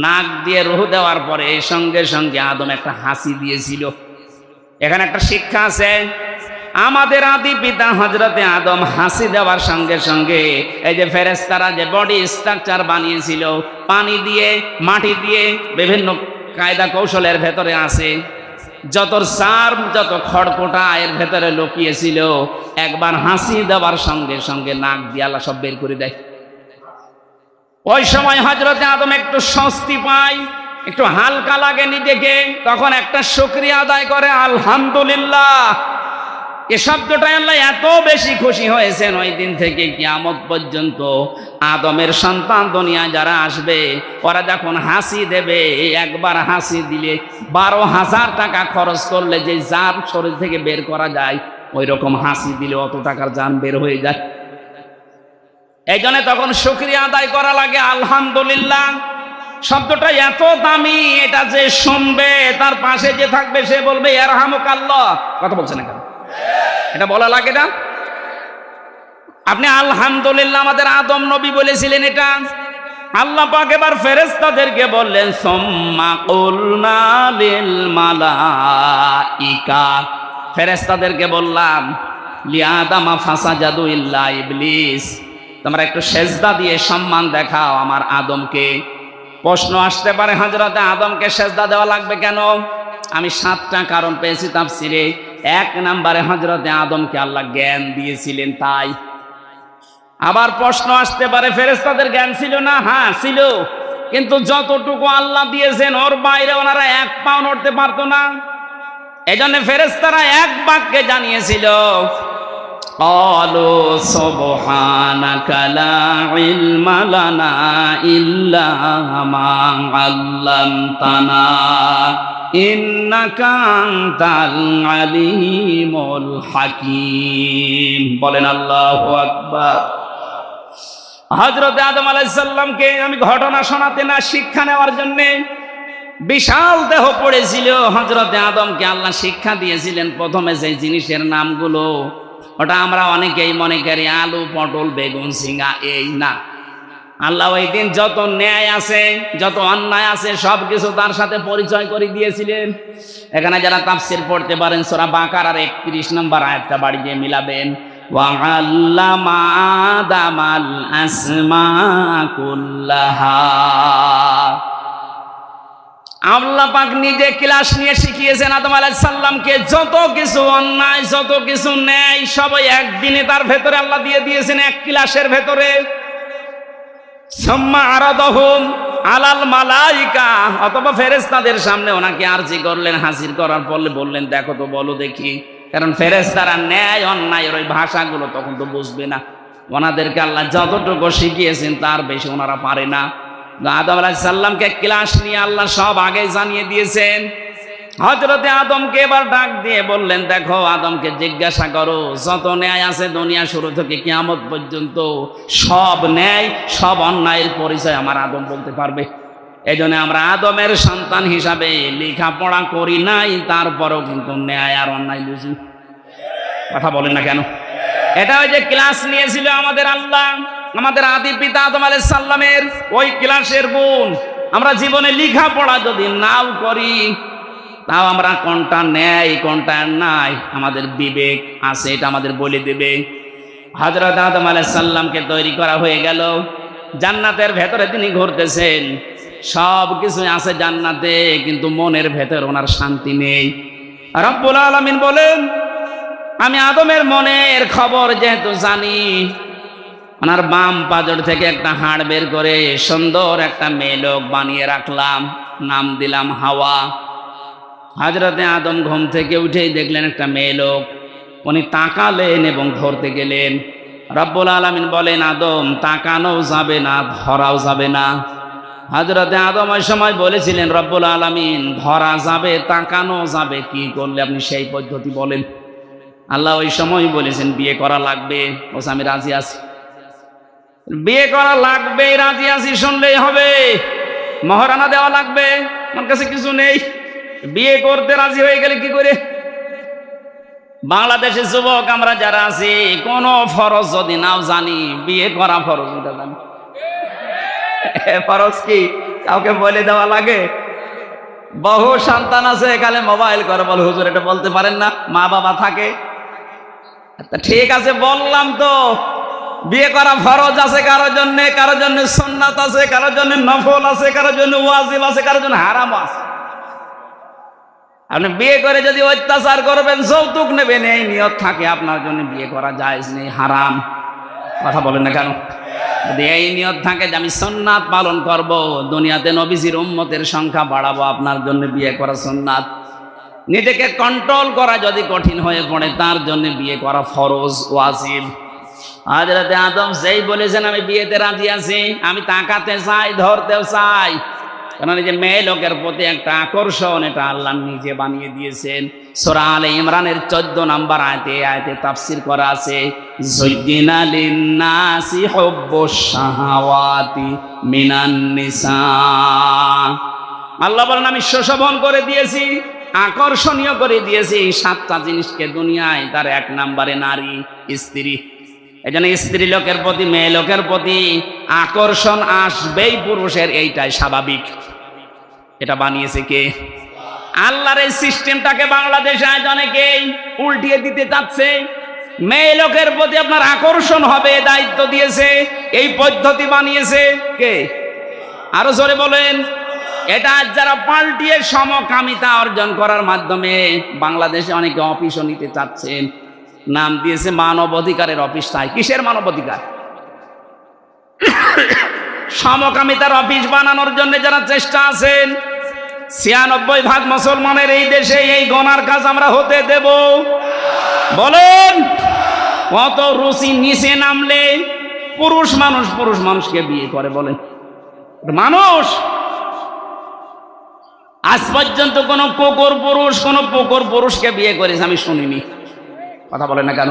Speaker 1: নাক দিয়ে রূহ দেওয়ার পরে সঙ্গে সঙ্গে আদম একটা হাসি দিয়েছিল। এখানে একটা শিক্ষা আছে, আমাদের আদি পিতা হযরতে আদম হাসি দেওয়ার সঙ্গে সঙ্গে এই যে ফেরেশতারা যে বডি স্ট্রাকচার বানিয়েছিল পানি দিয়ে, মাটি দিয়ে, বিভিন্ন কায়দা কৌশলের ভেতরে আছে, যত চার্ম, যত খড়কোটা এর ভেতরে লুকিয়েছিল, একবার হাসি দেওয়ার সঙ্গে সঙ্গে নাক দিয়ে আল্লাহ সব বের করে দেয়। ওই সময় হযরতে আদম একটু স্বস্তি পায়, একটু হালকা লাগে নিজেকে, তখন একটা শুকরিয়া আদায় করে আলহামদুলিল্লাহ। এ শব্দটাই আল্লাহ এত বেশি খুশি হয়েছেন ওই দিন থেকে কিয়ামত পর্যন্ত আদমের সন্তান দুনিয়ায় যারা আসবে ওরা যখন হাসি দেবে, একবার হাসি দিলে 12,000 টাকা খরচ করলে যে জান শরীর থেকে বের করা যায়, ওই রকম হাসি দিলে অত টাকার জান বের হয়ে যায়। এই জন্য তখন শুকরিয়া আদায় করা লাগে আলহামদুলিল্লাহ। শব্দটা এত দামি, এটা যে শুনবে তার পাশে যে থাকবে সে বলবে ইয়ারহামুকাল্লাহ। কথা বলছেন না কেন? এটা বলা লাগে না? আপনি আলহামদুলিল্লাহ, আমাদের আদম নবী বলেছিলেন এটা। আল্লাহ পাক এবার ফেরেশতাদেরকে বললেন সুম্মা কুলনা লিল মালাইকা, ফেরেশতাদেরকে বললাম লিআদামা ফাসাজাদু ইল্লা ইবলিস, তোমরা একটু সেজদা দিয়ে সম্মান দেখাও আমার আদমকে। প্রশ্ন আসতে পারে হযরতে আদমকে সেজদা দেওয়া লাগবে কেন? আমি 7টা কারণ পেয়েছি তাফসিরে। 1 নম্বরে হযরতে আদমকে আল্লাহ জ্ঞান দিয়েছিলেন তাই। আবার প্রশ্ন আসতে পারে ফেরেশতাদের জ্ঞান ছিল না? হ্যাঁ ছিল, কিন্তু যতটুকু আল্লাহ দিয়েছেন ওর বাইরে ওনারা 1 পাও নড়তে পারতো না। এই জন্য ফেরেশতারা এক বাক্যে জানিয়েছিল ক্বালু সুবহানাকা লা ইলমা লানা ইল্লা মা আল্লামতানা ইন্নাকা আনতাল আলিমুল হাকীম। বলেন আল্লাহু আকবার। হযরত আদম আলাইহিস সালামকে আমি ঘটনা শোনাতে না, শিক্ষা নেওয়ার জন্য বিশাল দেহ পড়েছিল। হযরতে আদমকে আল্লাহ শিক্ষা দিয়েছিলেন প্রথমে যে জিনিসের নামগুলো, ওটা আমরা অনেকেই মনে করি আলু, পটল, বেগুন, ঝিঙ্গা, এই না। আল্লাহ ওই দিন যত ন্যায় আছে, যত অন্যায় আছে সব কিছু তার সাথে পরিচয় করে দিয়েছিলেন। এখানে যারা তাফসীর পড়তে পারেন সূরা বাকারার 31 নম্বর আয়াতটা বাড়ি দিয়ে মিলাবেন, ওয়া আল্লামা আদামাল আসমা কুল্লাহা। আল্লাহ পাক নিজে ক্লাস নিয়ে শিখিয়েছেন আদম আলাইহিস সালামকে যত কিছু অন্যায়, যত কিছু ন্যায় সবাই একদিনে তার ভেতরে আল্লাহ দিয়ে দিয়েছেন, এক ক্লাসের ভেতরে। সুম্মা আরাদাহুম আলাল মালাইকা, অথবা ফেরেশতাদের সামনে ওনাকে আরজি করলেন, হাজির করার পরে বললেন দেখো তো, বলো দেখি। কারণ ফেরেশতারা ন্যায় অন্যায়ের ওই ভাষাগুলো তখন তো বুঝবে না। ওনাদেরকে আল্লাহ যতটুকু শিখিয়েছেন তার বেশি ওনারা পারে না। আদম আলাইহিস সালামকে ক্লাস নিয়ে আল্লাহ সব আগে জানিয়ে দিয়েছেন। হযরতে আদমকে এবার ডাক দিয়ে বললেন দেখো, আদমকে জিজ্ঞাসা করো যত ন্যায় আছে দুনিয়া শুরু থেকে কিয়ামত পর্যন্ত সব ন্যায়, সব অন্যায়ের পরিচয় আমার আদম বলতে পারবে। এই জন্য আমরা আদমের সন্তান হিসাবে লেখাপড়া করি নাই, তারপরেও কিন্তু ন্যায় আর অন্যায় বুঝি। কথা বলেন না কেন? এটা ওই যে ক্লাস নিয়েছিল আমাদের আল্লাহ, আমাদের আদি পিতা আদম আলাইহিস সালামের ওই ক্লাসের গুণ আমরা জীবনে লেখাপড়া যদি নাও করি, তাও আমরা কোনটা ন্যায় কোনটা নাই আমাদের বিবেক আছে, এটা আমাদের বলে দেবে। হযরত আদম আলাইহিস সালামকে তৈরি করা হয়ে গেল, জান্নাতের ভেতরে তিনি ঘুরতেছেন। সব কিছু আছে জান্নাতে, কিন্তু মনের ভেতর ওনার শান্তি নেই। রব্বুল আলামিন বলেন, আমি আদমের মনের খবর যেহেতু জানি, ওনার বাম পাজর থেকে একটা হাড় বের করে সুন্দর একটা মেয়ে লোক বানিয়ে রাখলাম, নাম দিলাম হাওয়া। হযরতে আদম ঘুম থেকে উঠেই দেখলেন একটা মেয়ে লোক, উনি তাকালেন এবং ধরতে গেলেন। রব্বুল আলামিন বলেন, আদম তাকানোও যাবে না, ধরাও যাবে না। হযরতে আদম ওই সময় বলেছিলেন, রব্বুল আলামিন ধরা যাবে, তাকানো যাবে, কি করলে আপনি সেই পদ্ধতি বলেন। আল্লাহ ওই সময় বলেছেন, বিয়ে করা লাগবে। বলছে, আমি রাজি আছি। বিয়ে করা লাগবে, রাজি আছি শুনলেই হবে? মহারানা দেওয়া লাগবে? আমার কাছে কিছু নেই। বিয়ে করতে রাজি হয়ে গেলে কি করে? বাংলাদেশের যুবক আমরা যারা আছি, কোন ফরজ যদি নাও জানি, বিয়ে করা ফরজ এটা জানি। ফরজ কি কাউকে বলে দেওয়া লাগে? বহু সন্তান আছে, এখানে মোবাইল করে বলে, হুজুর এটা বলতে পারেন না, মা বাবা থাকে। ঠিক আছে বললাম তো, বিয়ে করা ফরজ আছে কারোর জন্য, কারোর জন্য সুন্নাত আছে, কারোর জন্য নফল আছে, কারোর জন্য ওয়াজিব আছে, কারোর জন্য হারাম আছে। আপনি বিয়ে করে যদি অত্যাচার করবেন, যৌতুক নেবেন, এই নিয়ত থাকে, আপনার জন্য বিয়ে করা জায়েজ নেই, হারাম। কথা বলেন না কেন? যদি এই নিয়ত থাকে যে আমি সুন্নাত পালন করব, দুনিয়াতে নবীজির উম্মতের সংখ্যা বাড়াবো, আপনার জন্য বিয়ে করা সুন্নাত। নিজেকে কন্ট্রোল করা যদি কঠিন হয়ে পড়ে, তার জন্য বিয়ে করা ফরজ, ওয়াজিব। হযরতে আদম যেই বলেছেন আমি বিয়েতে রাজি আছি, আমি তাকাতে চাই, ধরতেও চাই, কারণ এই যে মেয়ে লোকের প্রতি একটা আকর্ষণ, এটা আল্লাহ নিজে বানিয়ে দিয়েছেন। সূরা আলে ইমরানের 14 নম্বর আয়াতে তাফসীর করা আছে, যুজ্জিনা লিন-নাসি হুব্বুশ শাহাওয়াতি মিনান নিসা। আল্লাহ বলেন, আমি সুশোভন করে দিয়েছি, আকর্ষণীয় করে দিয়েছি 7টা জিনিসকে দুনিয়ায়, তার 1 নম্বরে নারী, স্ত্রী। এই জন্য স্ত্রী লোকের প্রতি, মেয়ে লোকের প্রতি আকর্ষণ আসবেই পুরুষের, এইটাই স্বাভাবিক। এটা বানিয়েছে কে? আল্লাহর এই সিস্টেমটাকে বাংলাদেশে আজ অনেকেই উল্টিয়ে দিতে চাচ্ছে। মেয়ে লোকের প্রতি আপনার আকর্ষণ হবে, দায়িত্ব দিয়েছে, এই পদ্ধতি বানিয়েছে কে? আরো জোরে বলেন। এটা যারা পাল্টিয়ে সমকামিতা অর্জন করার মাধ্যমে বাংলাদেশে অনেকে অফিসও নিতে চাচ্ছেন, নাম দিয়েছে মানব অধিকারের অফিস। তাই কিসের মানব অধিকার? সমকামিতার অফিস বানানোর জন্য যারা চেষ্টা আছেন, 96% মুসলমানের এই দেশে এই গনার কাজ আমরা হতে দেব? বলেন, কত রুচি নিচে নামলে পুরুষ মানুষকে বিয়ে করে? বলেন, মানুষ আজ পর্যন্ত কোন কুকুর পুরুষকে বিয়ে করেছে আমি শুনিনি। কথা বলেন না কেন?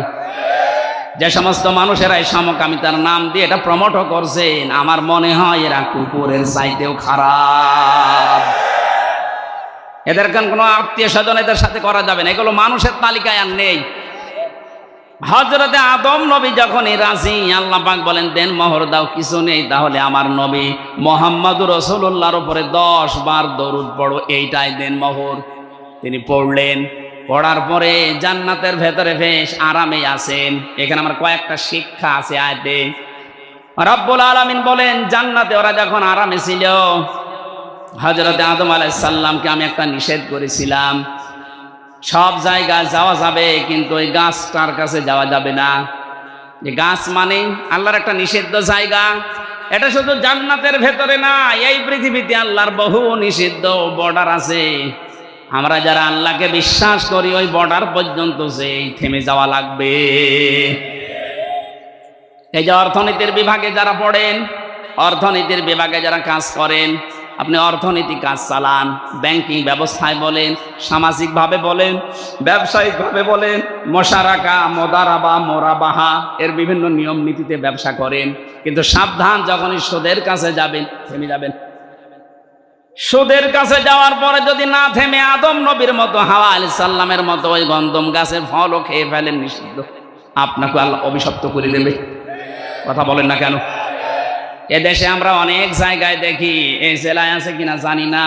Speaker 1: যে সমস্ত মানুষেরা এই সমকামিতার নাম দিয়ে এটা প্রমোটও করছেন, আমার মনে হয় এরা কুকুরের চাইতেও খারাপ। এদের কোনো আত্মীয় স্বজন এদের সাথে করা যাবে না, এগুলো মানুষের তালিকায় আর নেই। হযরতে আদম নবী যখনই রাজি, আল্লাহ পাক বলেন দেন মোহর দাও, কিছু নেই, তাহলে আমার নবী মুহাম্মদুর রাসূলুল্লাহর উপরে 10 বার দরুদ পড়ো, এইটাই দেন মোহর। তিনি পড়লেন, পড়ার পরে জান্নাতের ভেতরে বেশ আরামে আছেন। এখানে আমার কয়েকটা শিক্ষা আছে আয়াতে। রব্বুল আলামিন বলেন, জান্নাতে ওরা যখন আরামে ছিল, হযরতে আদম আলাইহিস সালামকে আমি একটা নিষেধ করেছিলাম, সব জায়গায় যাওয়া যাবে কিন্তু ওই গাছটার কাছে যাওয়া যাবে না। যে গাছ মানে আল্লাহর একটা নিষিদ্ধ জায়গা। এটা শুধু জান্নাতের ভেতরে না, এই পৃথিবীতে আল্লাহর বহু নিষিদ্ধ বর্ডার আছে। আমরা যারা আল্লাহকে বিশ্বাস করি, ওই বর্ডার পর্যন্ত যেই থেমে যাওয়া লাগবে। এই যে অর্থনীতির বিভাগে যারা পড়েন, অর্থনীতির বিভাগে যারা কাজ করেন, আপনি অর্থনীতি কাজ চালান, ব্যাংকিং ব্যবস্থায় বলেন, সামাজিকভাবে বলেন, ব্যবসায়িকভাবে বলেন, মোশারাকা, মোদারাবা, মোরাবাহা, এর বিভিন্ন নিয়ম নীতিতে ব্যবসা করেন, কিন্তু সাবধান, যখনই সুদের কাছে যাবেন থেমে যাবেন। সুদের কাছে যাওয়ার পরে যদি না থেমে আদম নবীর মতো, হাওয়া আলাইহিস সালামের মতো ওই গন্ধম গাছের ফলও খেয়ে ফেলেন, নিষিদ্ধ, আপনাকে আল্লাহ অভিশপ্ত করে দেবে। কথা বলেন না কেন? এদেশে আমরা অনেক জায়গায় দেখি, এই জেলায় আছে কিনা জানি না,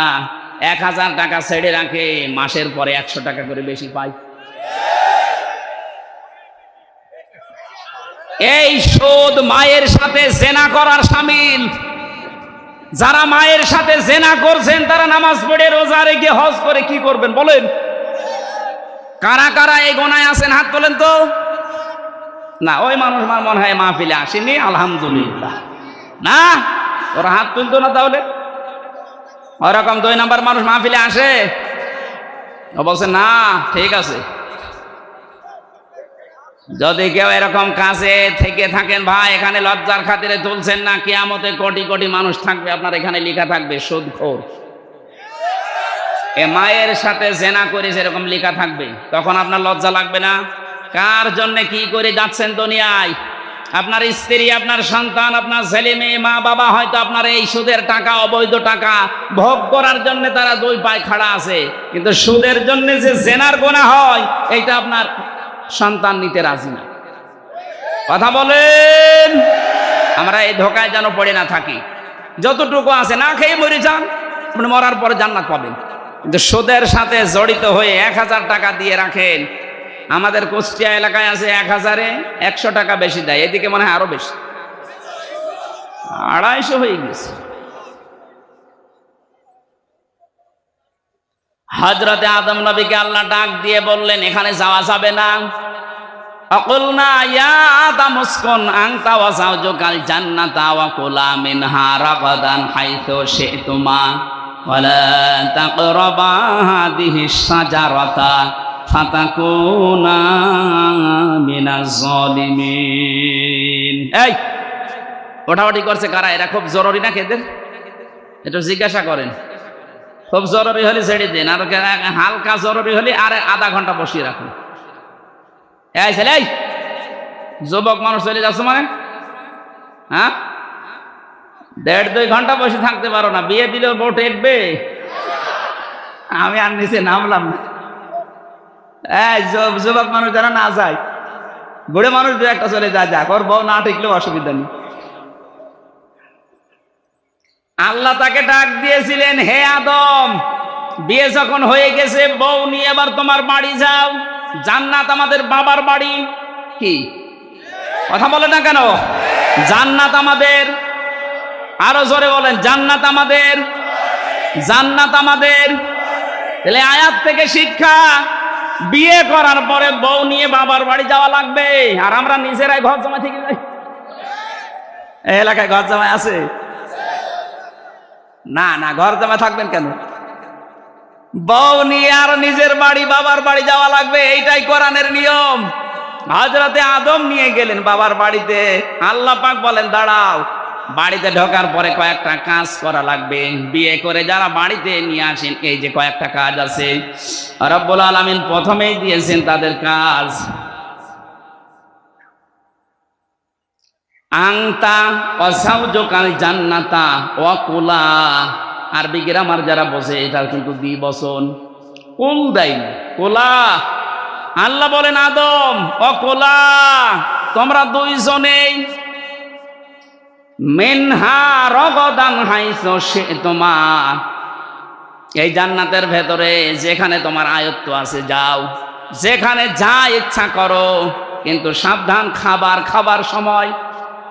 Speaker 1: 1000 টাকা ছেড়ে রাখে, মাসের পরে 100 টাকা করে বেশি পায়। এই সুদ মায়ের সাথে জেনা করার শামিল। যারা মায়ের সাথে জেনা করছেন তারা নামাজ পড়ে রোজা রেখে হজ করে কি করবেন বলেন? কারা কারা এই গোনায় আছেন হাত তোলেন তো। না, ওই মানুষ আমার মনে হয় মাহফিলে আসেনি, আলহামদুলিল্লাহ। না, ওরা হাত তুলতো না তাহলে? ওরকম 2 নাম্বার মানুষ মাহফিলে আসে? ও বলছে না, ঠিক আছে। যদি কেউ এরকম কাজে থেকে থাকেন ভাই, এখানে লজ্জার খাতিরে তুলছেন না, কিয়ামতে কোটি কোটি মানুষ থাকবে, আপনার এখানে লেখা থাকবে সুদখোর। এ মায়ের সাথে জেনা করে যেরকম লেখা থাকবে, তখন আপনার লজ্জা লাগবে না? কার জন্য কি করে যাচ্ছেন দুনিয়ায়? আপনার স্ত্রী, আপনার সন্তান, আপনার ছেলে মেয়ে, মা বাবা হয়তো আপনার এই সুদের টাকা, অবৈধ টাকা ভোগ করার জন্য তারা 2 পায়ে খাড়া আছে, কিন্তু সুদের জন্য যে জেনার গোনা হয় এইটা আপনার সন্তান নিতে রাজি না। কথা বলেন। আমরা এই ধোকায় যেন পড়ে না থাকি। যতটুকু আছে না খেয়ে মরে যান, আপনি মরার পরে জান্নাত পাবেন, কিন্তু সুদের সাথে জড়িত হয়ে 1000 টাকা দিয়ে রাখেন। আমাদের কুষ্টিয়া এলাকায় আছে 1000-এ 100 টাকা বেশি দেয়, এদিকে মনে হয় আরো বেশি, 250 হয়ে গেছে। হযরতে আদম নবীকে আল্লাহ ডাক দিয়ে বললেন এখানে যাওয়া যাবে না। আকুলনা ইয়া আদম উসকুন আনতা ওয়া যাওজুকাল জান্নাতা ওয়া কুলা মিনহা রাগাদান হাইতু শি'তুমা ওয়া লা তাকরাবা হাদিহিস শাজারাতা ফাতাকুনা মিনাজ জালিমিন। এই ওঠাওঠি করছে কারা? এরা খুব জরুরি না খেদের? একটু জিজ্ঞাসা করেন। খুব জরুরি হলে ছেড়ে দিন, আর হালকা জরুরি হলে আর আধা ঘন্টা বসিয়ে রাখুন। এই ছেলে, যুবক মানুষ চলে যাচ্ছে মানে, হ্যাঁ 1.5-2 ঘন্টা বসে থাকতে পারো না? বিয়ে দিলেও বউ টেকবে? আমি আর নিচে নামলাম না। এই যুবক মানুষ যারা না যায়, বুড়ো মানুষ 2-1টা চলে যায়, যাক, ওর বউ না টিকলেও অসুবিধা নেই। আল্লাহ তাকে ডাক দিয়েছিলেন, হে আদম, বিয়ে যখন হয়ে গেছে, বউ নিয়ে এবার তোমার বাড়ি যাও। জান্নাত আমাদের বাবার বাড়ি। কি কথা বলে না কেন? জান্নাত আমাদের। আরো জোরে বলেন, জান্নাত আমাদের, জান্নাত আমাদের। তাহলে আয়াত থেকে শিক্ষা, বিয়ে করার পরে বউ নিয়ে বাবার বাড়ি যাওয়া লাগবে। আর আমরা নিজেরাই ঘর জমা থেকে যাই। এই এলাকায় ঘর জমা আছে? না না, ঘর জমা থাকবেন কেন? বউ নিয়ে আর নিজের বাড়ি, বাবার বাড়ি যাওয়া লাগবে, এইটাই কোরআনের নিয়ম। হযরতে আদম নিয়ে গেলেন বাবার বাড়িতে। আল্লাহ পাক বলেন দাঁড়াও, বাড়িতে ঢোকার পরে কয়েকটা কাজ করা লাগবে। বিয়ে করে যারা বাড়িতে নিয়ে আসেন, এই যে কয়েকটা কাজ আছে, রব্বুল আলামিন প্রথমেই দিয়েছেন তাদের কাজ। আংতা অসাউজকাল জান্নাতা ওয়াকুলা। আরবি গ্রামার যারা বসে, এটা কিন্তু দ্বিবচন, কুল দেয়, কোলা। আল্লাহ বলেন আদম অকুলা, তোমরা 2 জনেই মিনহা রগদান হাইসু শি'তুমা, এই জান্নাতের ভেতরে যেখানে তোমার আয়ত্ত আছে যাও, যেখানে যা ইচ্ছা করো, কিন্তু সাবধান, খাবার সময়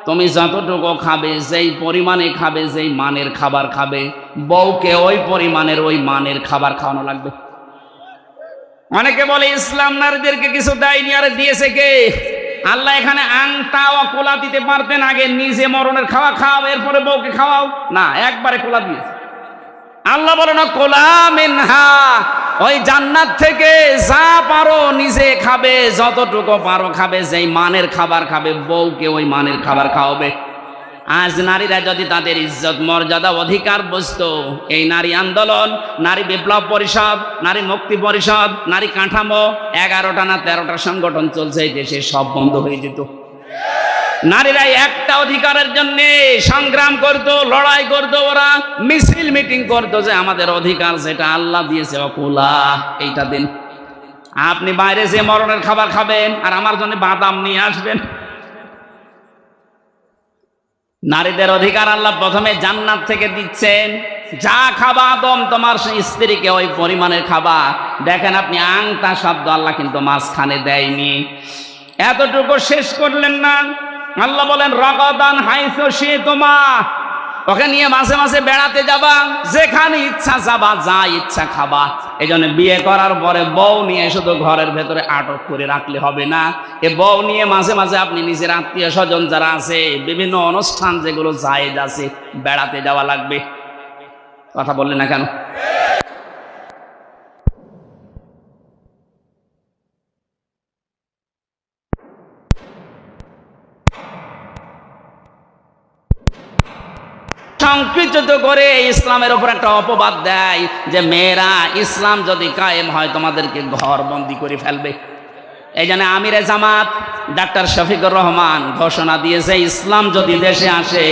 Speaker 1: তুমি যতটুকু খাবে, যেই পরিমাণে খাবে, যেই মানের খাবার খাবে, বউকে ওই পরিমাণের, ওই মানের খাবার খাওয়ানো লাগবে। অনেকে বলে ইসলাম নারীদেরকে কিছু দেয়নি, আরে দিয়েছে কে? আল্লাহ এখানে আংটা ও কোলা দিতে পারতেন, আগে নিজে মরণের খাওয়া খাও, এরপরে বউকে খাওয়াও না, একবারে কোলা দিয়েছে। আল্লাহ বলেন কোলা মিনহা, ওই জান্নাত থেকে যা পারো নিজে খাবে, যতটুকু পারো খাবে, যেই মানের খাবার খাবে, বউকে ওই মানের খাবার খাওয়াবে। আজ নারীরা যদি তাদের ইজ্জত, মর্যাদা, অধিকার বুঝতো, এই নারী আন্দোলন, নারী বিপ্লব পরিষদ, নারী মুক্তি পরিষদ, নারী কাঠামো, 11টা না 13টা সংগঠন চলছে এই দেশে, সব বন্ধ হয়ে যেত। নারীরা একটা অধিকারের জন্য সংগ্রাম করতো, লড়াই করতো, ওরা মিছিল মিটিং করতো যে আমাদের অধিকার যেটা আল্লাহ দিয়েছে, অকুলা, এইটা দিন। আপনি বাইরে যে মরণের খাবার খাবেন আর আমার জন্য বাদাম নিয়ে আসবেন। নারীদের অধিকার আল্লাহ প্রথমে জান্নাত থেকে দিচ্ছেন, যা খাবা আদম তোমার স্ত্রীকে ওই পরিমাণের খাবা। দেখেন আপনি, আংটা শব্দ আল্লাহ কিন্তু মাঝখানে দেয়নি। এতটুকু শেষ করলেন না, আল্লাহ বলেন রগদান হাইসু শি'তুমা, ওকে নিয়ে মাঝে মাঝে বেড়াতে যাবা, যেখানে ইচ্ছা যাবা, যা ইচ্ছা খাবা। এই জন্য বিয়ে করার পরে বউ নিয়ে শুধু ঘরের ভেতরে আটক করে রাখলে হবে না। এ বউ নিয়ে মাঝে মাঝে আপনি নিজের আত্মীয় স্বজন যারা আছে, বিভিন্ন অনুষ্ঠান যেগুলো জায়েজ আছে, বেড়াতে যাওয়া লাগবে। কথা বললেন না কেন? সংকুচিত করে ইসলামের উপর একটা অপবাদ দেয় যে মেয়েরা ইসলাম যদি কায়েম হয় তোমাদেরকে ঘর বন্দি করে ফেলবে। এই জন্য আমিরে জামাত ডাক্তার শফিকুর রহমান ঘোষণা দিয়েছে, ইসলাম যদি দেশে আসে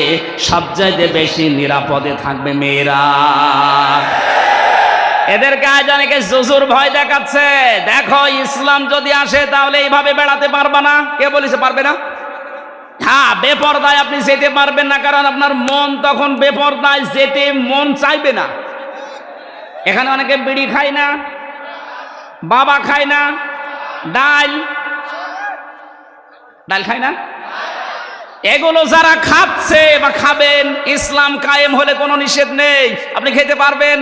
Speaker 1: সবচেয়ে বেশি নিরাপদে থাকবে মেয়েরা। এদেরকে আজ অনেকে জুজুর ভয় দেখাচ্ছে, দেখো ইসলাম যদি আসে তাহলে এইভাবে বেড়াতে পারবা না। কে বলেছে পারবে না? হ্যাঁ, বেপরদায় আপনি যেতে পারবেন না, কারণ আপনার মন তখন বেপরদায় যেতে মন চাইবে না। এখানে অনেকে বিড়ি খায় না, বাবা খায় না, ডাল খায় না। এগুলো যারা খাচ্ছে বা খাবেন, ইসলাম কায়েম হলে কোনো নিষেধ নেই, আপনি খেতে পারবেন।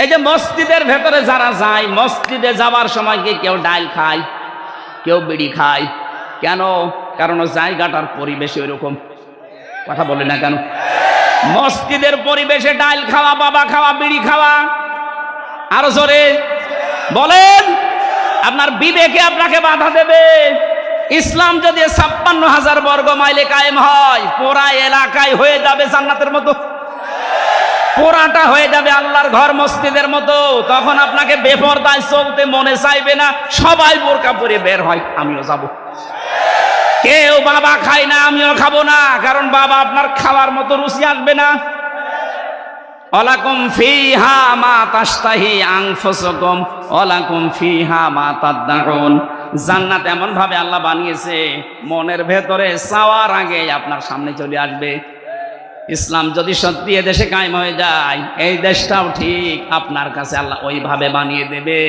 Speaker 1: এই যে মসজিদের ভেতরে যারা যায়, মসজিদে যাবার সময় কি কেউ ডাল খায়, কেউ বিড়ি খায়? কেন? কারণ জায়গাটার পরিবেশে ওইরকম। কথা বলে না কেন? মসজিদের পরিবেশে ডাল খাওয়া, বাবা খাওয়া, বিড়ি খাওয়া, আরো জোরে বলেন। আপনার বিবেকে আপনাকে বাধা দেবে। ইসলাম যদি 56,000 বর্গ মাইলে কায়েম হয়, পুরা এলাকায় হয়ে যাবে জান্নাতের মতো, পুরাটা হয়ে যাবে আল্লাহর ঘর মসজিদের মতো। তখন আপনাকে বেপরদায় চলতে মনে চাইবে না, সবাই বোরকা পরে বের হয়, আমিও যাব। কেউ বাবা খায় না, আমিও খাবো না, কারণ বাবা আপনার খাওয়ার মতো রুচি আসবে না। ওয়ালাকুম ফিহা মা তাশতাহি আনফুসুকুম ওয়ালাকুম ফিহা মা তাদউন। জান্নাত এমন ভাবে আল্লাহ বানিয়েছে, মনের ভেতরে চাওয়ার আগে আপনার সামনে চলে আসবে। ইসলাম যদি সত্যি এদেশে কায়েম হয়ে যায়, এই দেশটাও ঠিক আপনার কাছে আল্লাহ ওইভাবে বানিয়ে দেবে।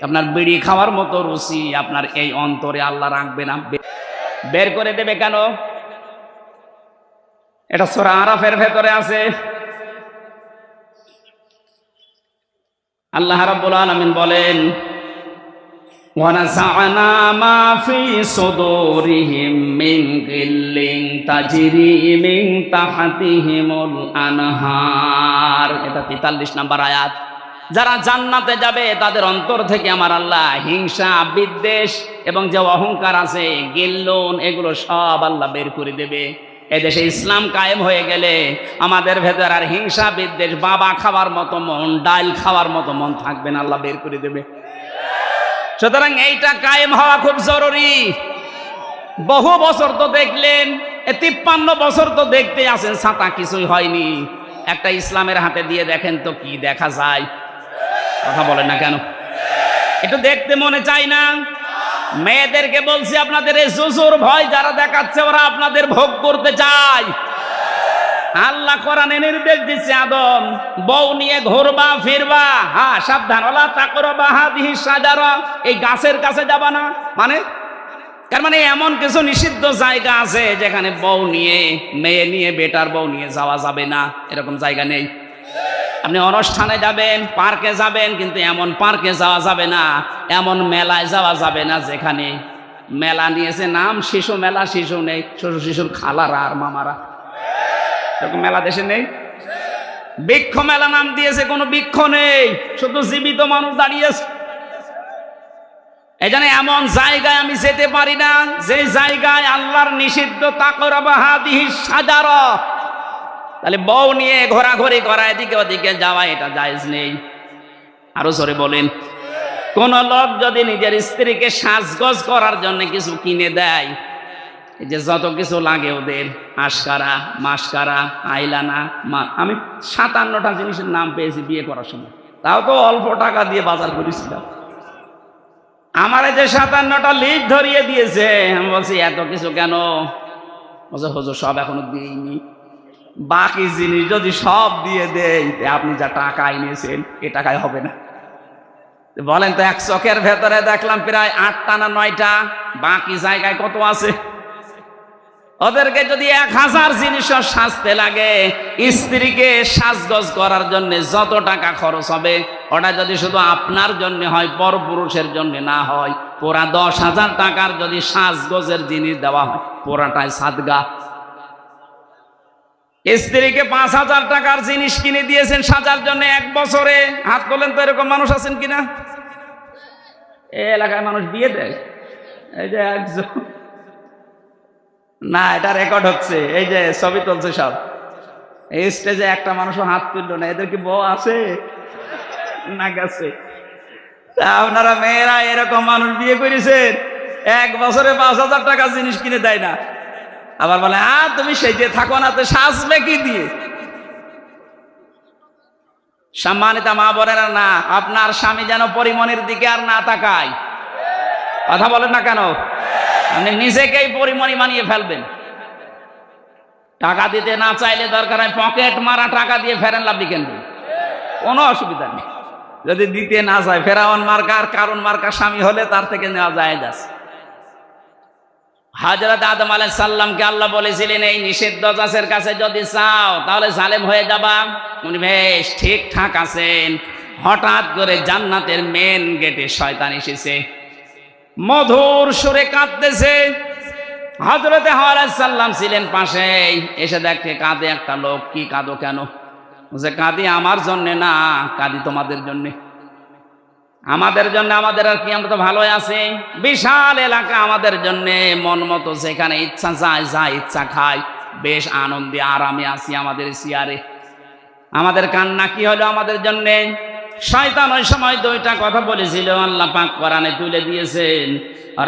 Speaker 1: আপনার বিড়ি খাওয়ার মতো রুচি আপনার এই অন্তরে আল্লাহ রাখবে না, বের করে দেবে। কেন? এটা সূরা আরাফের ভেতরে আছে। আল্লাহ রাব্বুল আলামিন বলেন, ওয়ানাযা'না মা ফি সুদুরিহিম মিন গিল্লিন তাজরি মিন তাহতিহিমুল আনহার। এটা 43 নম্বর আয়াত। যারা জান্নাতে যাবে তাদের অন্তর থেকে আমার আল্লাহ হিংসা, বিদ্বেষ এবং যে অহংকার আছে, গিল্লুন, এগুলো সব আল্লাহ বের করে দেবে। এদেশে ইসলাম কায়েম হয়ে গেলে আমাদের ভেতর আর হিংসা, বিদ্বেষ, বাবা খাওয়ার মতো মন, ডাল খাওয়ার মতো মন থাকবে না, আল্লাহ বের করে দেবে। সুতরাং এইটা কায়েম হওয়া খুব জরুরি। বহু বছর তো দেখলেন, 53 বছর তো দেখতে আছেন, ছাতা কিছুই হয়নি। একটা ইসলামের হাতে দিয়ে দেখেন তো কি দেখা যায়। কথা বলেন না কেন? একটু দেখতে মনে চাই না? মেয়েদেরকে বলছি, আপনাদের এই জুজুর ভয় যারা দেখাচ্ছে, ওরা আপনাদের ভোগ করতে চায়। আল্লাহ কোরআনে নির্দেশ দিচ্ছে, আদম বউ নিয়ে ঘুরবা ফিরবা, হ্যাঁ সাবধান, ওয়ালা তাকরাবা হাদিহি শাজারা, এই গাছের কাছে যাবা না। মানে তার মানে এমন কিছু নিষিদ্ধ জায়গা আছে যেখানে বউ নিয়ে, মেয়ে নিয়ে, বেটার বউ নিয়ে যাওয়া যাবে না, এরকম জায়গা নেই। আপনি অনুষ্ঠানে যাবেন, পার্কে যাবেন, কিন্তু এমন পার্কে যাওয়া যাবে না, এমন মেলায় যাওয়া যাবে না যেখানে মেলা নিয়েছে নাম শিশু মেলা, শিশু নেই, শিশুর খালারা আর মামারা, এরকম মেলা দেশে নেই। বৃক্ষ মেলা নাম দিয়েছে, কোনো বৃক্ষ নেই, শুধু জীবিত মানুষ দাঁড়িয়েছে। এই জন্য এমন জায়গায় আমি যেতে পারি না যে জায়গায় আল্লাহর নিষিদ্ধ তাকরাবা হাদিহি শাজারা। তাহলে বউ নিয়ে ঘোরাঘুরি করা, এদিকে ওদিকে যাওয়া, এটা জায়েজ নেই। আরো জোরে বলেন। কোন লোক যদি নিজের স্ত্রীকে সাজগোজ করার জন্য কিছু কিনে দেয়, এই যে যত কিছু লাগে ওদের, আশকারা, মাসকারা, আইলানা, আমি 57টা জিনিসের নাম পেয়েছি বিয়ে করার সময়, তাও তো অল্প টাকা দিয়ে বাজার করেছিলাম। আমার এই যে 57টা লিস্ট ধরিয়ে দিয়েছে, আমি বলছি এত কিছু কেন? বলছে হুজুর সব এখনো দিইনি, বাকি জিনিস যদি সব দিয়ে দেয়, আপনি যা টাকা আইনিয়েছেন এ টাকায় হবে না। বলেন তো, এক চকের ভেতরে দেখলাম প্রায় 8টা না 9টা, বাকি জায়গায় কত আছে? ওদেরকে যদি 1000 জিনিসও সাজতে লাগে, স্ত্রীকে সাজগোজ করার জন্য যত টাকা খরচ হবে, ওটা যদি শুধু আপনার জন্য হয়, পরপুরুষের জন্য না হয়, পুরা 10,000 টাকার যদি সাজগোজের জিনিস দেওয়া হয়, পুরাটাই সাদগা। স্ত্রীকে 5,000 টাকার জিনিস কিনে দিয়েছেন সাজার জন্য 1 বছরে, হাত তোলেন তো এরকম মানুষ আছেন কিনা? এই এলাকায় মানুষ বিয়ে দেয়, এই যে একজন, না এটা রেকর্ড হচ্ছে, এই যে ছবি তুলছে সব, এই স্টেজে একটা মানুষও হাত তুললো না। এদের কি বউ আছে না গেছে? আপনারা মেয়েরা এরকম মানুষ বিয়ে করেছেন, 1 বছরে 5,000 টাকা জিনিস কিনে দেয় না, আবার বলে তুমি সেই যে থাকো না, তো সাজবে কি দিয়ে? সম্মানিত মা বোনেরা, না আপনার স্বামী যেন পরিমণির দিকে আর না তাকায়। কথা বলেন না কেন? আপনি নিজেকেই পরিমণি বানিয়ে ফেলবেন। টাকা দিতে না চাইলে দরকার হয় পকেট মারা টাকা দিয়ে ফেরেন, লাভলি কেন? কোনো অসুবিধা নেই। যদি দিতে না চায়, ফেরাউন মার্কা আর কারণ মার্কা স্বামী হলে তার থেকে নেওয়া যায় যাচ্ছে। হযরত আদম আলাইহিস সালামকে আল্লাহ বলেছিলেন, এই নিষিদ্ধ গাছের কাছে যদি চাও তাহলে জালেম হয়ে যাবা। উনি বেশ ঠিকঠাক আছেন, হঠাৎ করে জান্নাতের মেন গেটে শয়তান এসেছে, মধুর সুরে কাঁদতেছে। হযরত হাওয়া আলাইহিস সালাম ছিলেন পাশে, এসে দেখে কাঁদে একটা লোক। কি কাঁদো কেন? বলছে, কাঁদি আমার জন্য না, কাঁদি তোমাদের জন্য। আমাদের জন্য? আমাদের আর কি, আমরা তো ভালোই আছি, বিশাল এলাকা আমাদের জন্য, মন মতো যেখানে ইচ্ছা যায় যা ইচ্ছা খাই, বেশ আনন্দে আরামে আছি আমাদের চেয়ারে। আমাদের কান্না কি হলো আমাদের জন্য? শয়তান ওই সময় 2টা কথা বলেছিল, আল্লাহ পাক কোরআনে তুলে দিয়েছেন।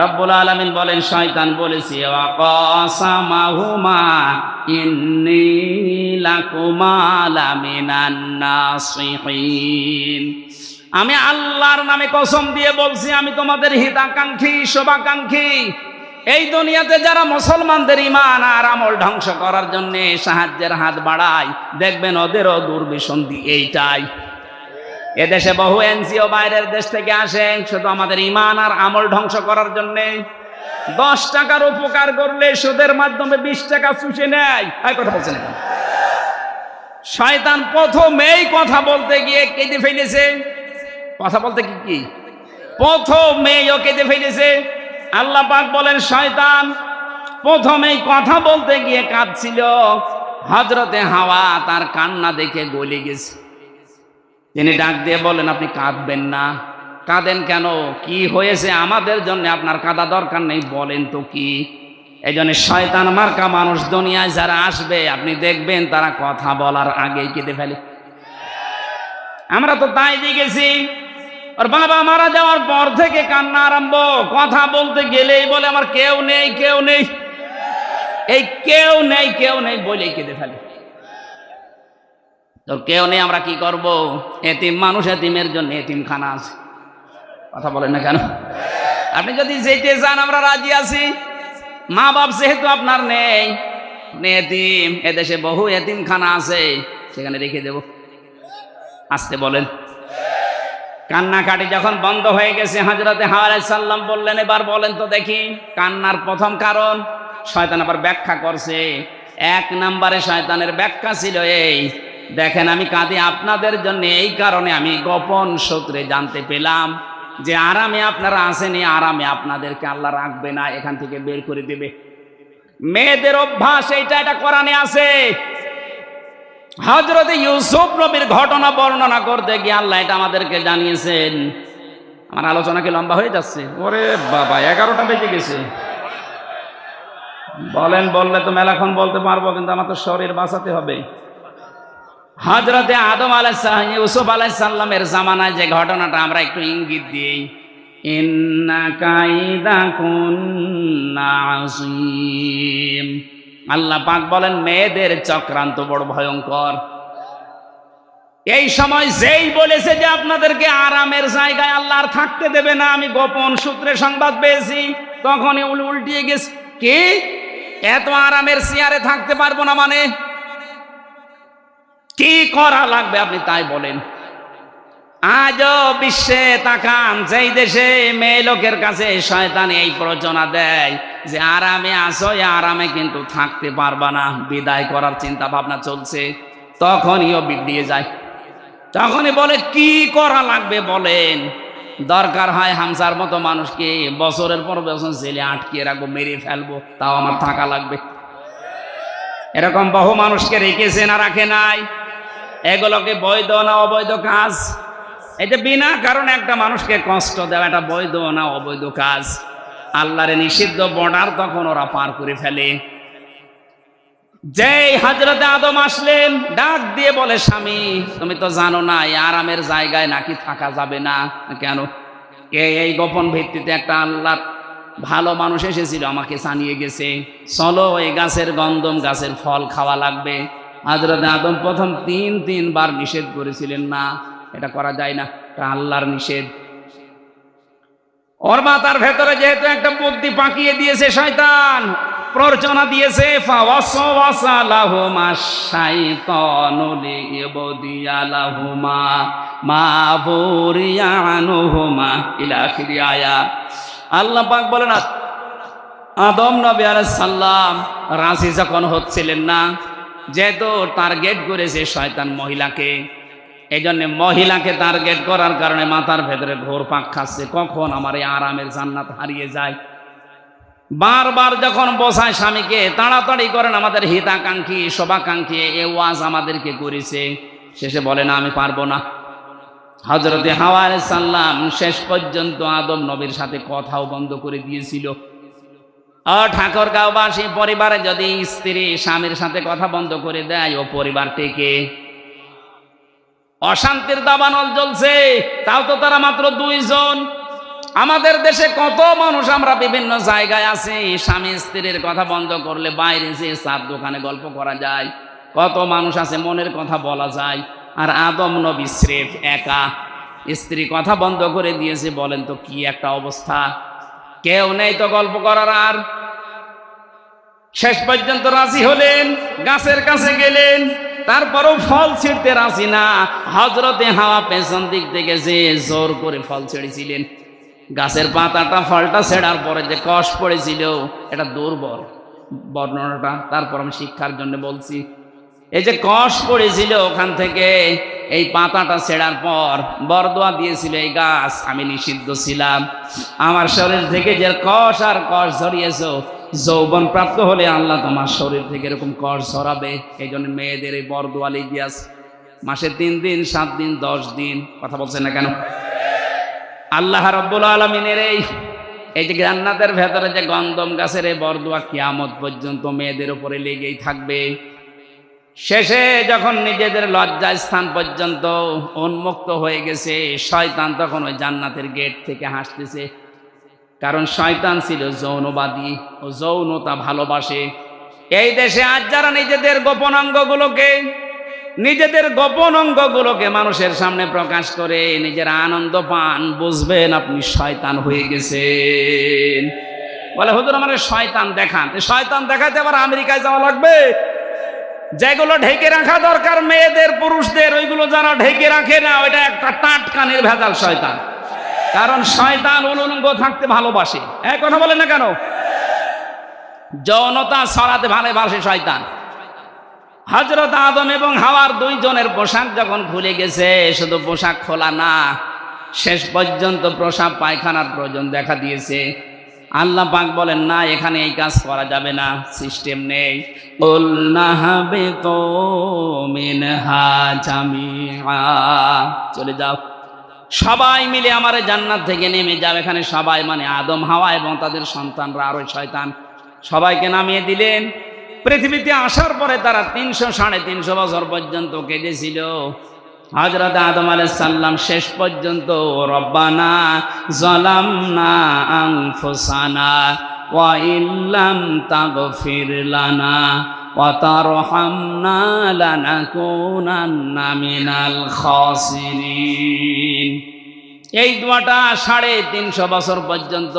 Speaker 1: রব্বুল আলামিন বলেন, শয়তান বলেছে, ওয়াকাসামাহুমা ইন্নী লাকুমা লামিনান নাসিহিন। আমি আল্লাহর নামে কসম দিয়ে বলছি, আমি তোমাদের হিতাকাঙ্ক্ষী, শুভাকাঙ্ক্ষী। এই দুনিয়াতে যারা মুসলমানদের ঈমান আর আমল ধ্বংস করার জন্য সাহায্যের হাত বাড়ায়, দেখবেন ওদেরও দুর্বিসন্ধি এইটাই। এদেশে বহু এনজিও বাইরের দেশ থেকে আসে শুধু আমাদের ঈমান আর আমল ধ্বংস করার জন্য। 10 টাকার উপকার করলে সুদের মাধ্যমে 20 টাকা চুষে নেয়। কথা বলছেন এখন? শয়তান প্রথমেই কথা বলতে গিয়ে কেঁদে ফেলেছে। কথা বলতে কি প্রথমেই ও কেঁদে ফেলেছে। আল্লাহ পাক বলেন, শয়তান প্রথমেই কথা বলতে গিয়ে কাঁদছিল। হযরতে হাওয়া তার কান্না দেখে গলে গেছে। তিনি ডাক দিয়ে বলেন, আপনি কাঁদবেন না। কাঁদেন কেন? কি হয়েছে? আমাদের জন্য আপনার কাঁদা দরকার নেই, বলেন তো কি? এই জন্য শয়তান মার্কা মানুষ দুনিয়ায় যারা আসবে, আপনি দেখবেন তারা কথা বলার আগেই কেঁদে ফেলে। আমরা তো তাই দেখেছি। আর বাবা মারা যাওয়ার পর থেকে কান্না আরম্ভ। কথা বলতে গেলেই বলে, আমার কেউ নেই, কেউ নেই। এই কেউ নেই কেউ নেই বলেই কেঁদে ফেলে। তো কেউ নেই, আমরা কি করব? এতিম মানুষ, এতিমের জন্য এতিমখানা আছে। কথা বলেন না কেন? আপনি যদি যেতে চান, আমরা রাজি আছি। মা বাপ যেহেতু আপনার নেই, এতিম, এদেশে বহু এতিমখানা আছে, সেখানে রেখে দেব। আসতে বলেন। কান্নাকাটি যখন বন্ধ হয়ে গেছে, হযরতে হাওয়া আলাইহিস সালাম বললেন, এবার বলেন তো দেখি কান্নার প্রথম কারণ। শয়তান আবার ব্যাখ্যা করছে। 1 নম্বরে শয়তানের ব্যাখ্যা ছিল এই, দেখেন আমি কাঁদি আপনাদের জন্য এই কারণে, আমি গোপন সূত্রে জানতে পেলাম যে আরামে আপনারা আসেনি, আরামে আপনাদেরকে আল্লাহ রাখবে না, এখান থেকে বের করে দেবে। মেয়েদের অভ্যাস এইটা, এটা কোরআনে আছে। হযরত ইউসুফ নবীর ঘটনা বর্ণনা করতে গিয়ে আল্লাহ এটা আমাদেরকে জানিয়েছেন। আমার আলোচনা কি লম্বা হয়ে যাচ্ছে? ওরে বাবা, 11টা বেজে গেছে। বলেন, বললে তো মেলাক্ষণ বলতে পারবো, কিন্তু আমার তো শরীর বাঁচাতে হবে। হযরতে আদম আলাইহিস সালাম, ইউসুফ আলাইহিস সালামের জামানায় যে ঘটনাটা, আমরা একটু ইঙ্গিত দিই। ইন্না কাইদাকুন্না আযীম। আল্লাহ পাক বলেন, মেয়েদের চক্রান্ত বড় ভয়ঙ্কর। এই সময় যেই বলেছে যে আপনাদেরকে আরামের জায়গায় আল্লাহ আর থাকতে দেবে না, আমি গোপন সূত্রে সংবাদ পেয়েছি, তখনই উল্টিয়ে গেছে। কি এত আরামের চেয়ারে থাকতে পারবো না মানে? কি করা লাগবে আপনি তাই বলেন। আজও বিশ্বে তাকান, যেই দেশে মেয়ে লোকের কাছে শয়তান এই প্ররোচনা দেয়, যে আরামে আসো, এই আরামে কিন্তু থাকতে পারবা না, বিদায় করার চিন্তা ভাবনা চলছে। তখনই ও বিগড়িয়ে যায়, তখনই বলে কি করা লাগবে বলেন। দরকার হয় হামসার মতো মানুষকে বছরের পর বছর জেলে আটকিয়ে রাখবো, মেরে ফেলবো, তাও আমার থাকা লাগবে। এরকম বহু মানুষকে রেখেছে না রাখে নাই? এগুলোকে বৈধ না অবৈধ কাজ? এই যে বিনা কারণে একটা মানুষকে কষ্ট দেওয়া, এটা বৈধ না অবৈধ কাজ? আল্লাহর নিষিদ্ধ বর্ডার তখন ওরা পার করে ফেলে। যেই হযরতে আদম আসলেন, ডাক দিয়ে বলে, স্বামী তুমি তো জানো না এই আরামের জায়গায় নাকি থাকা যাবে না। কেন? এই গোপন ভিত্তিতে একটা আল্লাহর ভালো মানুষ এসেছিল, আমাকে জানিয়ে গেছে, চলো এই গাছের গন্ধম গাছের ফল খাওয়া লাগবে। হযরতে আদম প্রথম তিনবার নিষেধ করেছিলেন, না এটা করা যায় না, এটা আল্লাহর নিষেধ। ওর মাথার ভেতরে যেহেতু একটা বুদ্ধি পাকিয়ে দিয়েছে শয়তান, প্ররোচনা দিয়েছে, ফাওয়াসওয়াসা লাহুমা শাইতানু লিইবদিয়া লাহুমা মা বুরিয়া আনহুমা ইলা আখিরি আয়াত। আল্লাহ পাক বলেন, আদম নবী আলাইহিস সালাম রাজি যখন হচ্ছিলেন না, যেহেতু টার্গেট করেছে শয়তান মহিলাকে, এই জন্য মহিলাকে টার্গেট করার কারণে মাথার ভেতরে ঘোর পাক খাচ্ছে, কখন আমার এই আরামের জান্নাত হারিয়ে যায়। বারবার যখন বসায় স্বামীকে, তাড়াতাড়ি করেন, আমাদের হিতাকাঙ্ক্ষী শোভাকাঙ্ক্ষী এ ওয়াজ আমাদেরকে করেছে, শেষে বলে না আমি পারবো না। হযরতে হাওয়া আলাইহিস সালাম শেষ পর্যন্ত আদম নবীর সাথে কথাও বন্ধ করে দিয়েছিল। ঠাকুরগাঁওবাসী পরিবারে যদি স্ত্রী স্বামীর সাথে কথা বন্ধ করে দেয়, ও পরিবার থেকে অশান্তির দাবানল জ্বলছে। তাও তো তারা মাত্র 2 জন। আমাদের দেশে কত মানুষ আমরা বিভিন্ন জায়গায় আছি, স্বামী স্ত্রীর কথা বন্ধ করলে বাইরে যে চার দোকানে গল্প করা যায়। কত মানুষ আছে মনের কথা বলা যায়, আর আদম নবী স্রেফ একা, স্ত্রী কথা বন্ধ করে দিয়েছে। বলেন তো কি একটা অবস্থা, কেউ নেই তো গল্প করার। আর শেষ পর্যন্ত রাজি হলেন, গাছের কাছে গেলেন, তারপরও ফল ছিঁড়তে রাজি না। হযরতে হাওয়া পেছন দিক থেকে যে জোর করে ফল ছেড়েছিলেন, গাছের পাতাটা ফলটা ছেড়ার পরে যে কষ পড়েছিল, এটা দুর্বল বর্ণনাটা, তারপর আমি শিক্ষার জন্য বলছি। এই যে কষ পড়েছিল ওখান থেকে, এই পাতাটা ছেড়ার পর বরদোয়া দিয়েছিল এই গাছ, আমি নিষিদ্ধ ছিলাম, আমার শরীর থেকে যে কষ আর কষ ঝরিয়েছো, যৌবন প্রাপ্ত হলে আল্লাহ তোমার শরীর থেকে এরকম কষ ঝরাবে। এই জন্য মেয়েদের এই বরদোয়া লিখিয়াস, মাসে 3 দিন 7 দিন 10 দিন, কথা বলছেন না কেন? আল্লাহ রাব্বুল আলামিনের এই যে জান্নাতের ভেতরে যে গন্ধম গাছের এই বরদোয়া কিয়ামত পর্যন্ত মেয়েদের উপরে লেগেই থাকবে। শেষে যখন নিজেদের লজ্জা স্থান পর্যন্ত উন্মুক্ত হয়ে গেছে, শয়তান তখন ওই জান্নাতের গেট থেকে হাসতেছে। কারণ শয়তান ছিল যৌনবাদী, ও যৌনতা ভালোবাসে। এই দেশে আজ যারা নিজেদের গোপন অঙ্গগুলোকে মানুষের সামনে প্রকাশ করে নিজের আনন্দ পান, বুঝবেন আপনি শয়তান হয়ে গেছেন। বলে হুজুর আমার শয়তান দেখান, শয়তান দেখাতে আবার আমেরিকায় যাওয়া লাগবে? যেগুলো ঢেকে রাখা দরকার মেয়েদের পুরুষদের, ওইগুলো যারা ঢেকে রাখে না, ওইটা একটা টাটকা নির্ভেজাল শয়তান। কারণ শয়তান উলঙ্গ থাকতে ভালোবাসে। এক কথা বলেন না কেন? যৌনতা ছড়াতে ভালোবাসে শয়তান। হযরত আদম এবং হাওয়ার 2 জনের পোশাক যখন খুলে গেছে, শুধু পোশাক খোলা না, শেষ পর্যন্ত প্রসাব পায়খানার প্রয়োজন দেখা দিয়েছে। আল্লাহ পাক বলেন না, এখানে এই কাজ করা যাবে না, সিস্টেম নেই। কুলনা হাবিতু মিনহা জামিআ, চলে যাও, সবাই মিলে আমার জান্নাত থেকে নেমে যাও। এখানে সবাই মানে আদম হাওয়া এবং তাদের সন্তানরা আর ওই শয়তান, সবাইকে নামিয়ে দিলেন। পৃথিবীতে আসার পরে তারা 300-350 বছর পর্যন্ত কেঁদেছিল। হযরত আদম আলাইহিস সালাম শেষ পর্যন্ত রব্বানা যালামনা আনফুসানা ওয়া ইল্লাম তাগফির লানা ওয়া তারহামনা লানাকুনান্না মিনাল খাসিরিন। এই দোয়াটা 350 বছর পর্যন্ত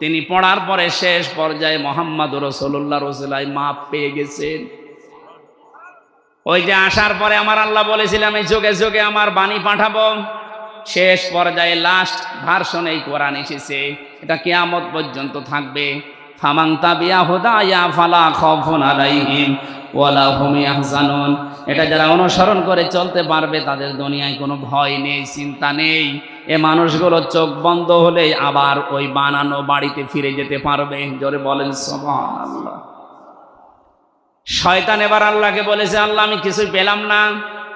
Speaker 1: তিনি পড়ার পরে শেষ পর্যায়ে মুহাম্মদুর রাসূলুল্লাহ রসুলাই মাপ পেয়ে গেছেন। ওই যে আসার পরে আমার আল্লাহ বলেছিলাম এই যুগে যুগে আমার বাণী পাঠাবো, শেষ পর্যায়ে লাস্ট ভার্সন এই কোরআন এসেছে, এটা কিয়ামত পর্যন্ত থাকবে। ফামান তাবিয়া হুদায়া ফালা খাউফুন আলাইহিম ওয়ালা হুম ইয়াহজানুন। এটা যারা অনুসরণ করে চলতে পারবে তাদের দুনিয়ায় কোনো ভয় নেই, চিন্তা নেই। এ মানুষগুলো চোখ বন্ধ হলে আবার ওই বানানো বাড়িতে ফিরে যেতে পারবে। জোরে বলেন সুবহানাল্লাহ। শয়তান এবার আল্লাহকে বলেছে, আল্লাহ আমি কিছুই পেলাম না,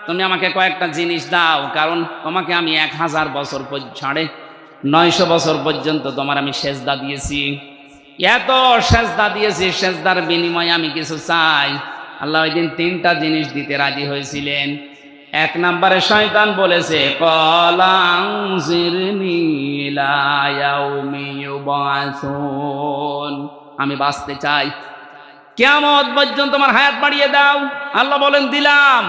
Speaker 1: তুমি আমাকে কয়েকটা জিনিস দাও, কারণ তোমাকে আমি 1000 বছর 900 বছর পর্যন্ত তোমার আমি সেজদা দিয়েছি, এত সেজদা দিয়েছি, সেজদার বিনিময়ে আমি কিছু চাই। আল্লাহ ওই দিন 3টা জিনিস দিতে রাজি হয়েছিলেন। 1 নম্বরে শয়তান বলেছে, ক্বালা আনজিরনি ইলা ইয়াউমি ইউবাসুন, আমি বাঁচতে চাই, কিয়ামত পর্যন্ত আমার হায়াত বাড়িয়ে দাও। আল্লাহ বলেন, দিলাম।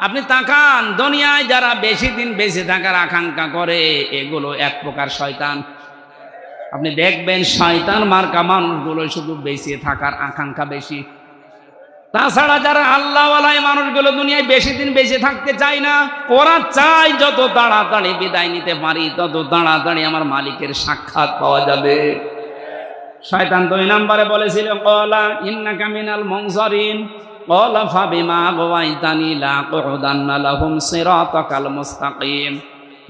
Speaker 1: আপনি তাকান, দুনিয়ায় যারা বেশি দিন বেঁচে থাকার আকাঙ্ক্ষা করে এগুলো এক প্রকার শয়তান। আপনি দেখবেন শয়তান মার্কা মানুষগুলো শুধু বেঁচে থাকার আকাঙ্ক্ষা বেশি। তাছাড়া যারা আল্লাহওয়ালা মানুষগুলো দুনিয়ায় বেশি দিন বেঁচে থাকতে চায় না, ওরা চায় যত তাড়াতাড়ি বিদায় নিতে পারি তত তাড়াতাড়ি আমার মালিকের সাক্ষাৎ পাওয়া যাবে। শয়তান 2 নম্বরে বলেছিল, ক্বালা ইন্নাকা মিনাল মুনজারিন ক্বালা ফাবিমা আগওয়াইতানি লাআকুদান্না লাহুম সিরাতাকাল মুস্তাকিম।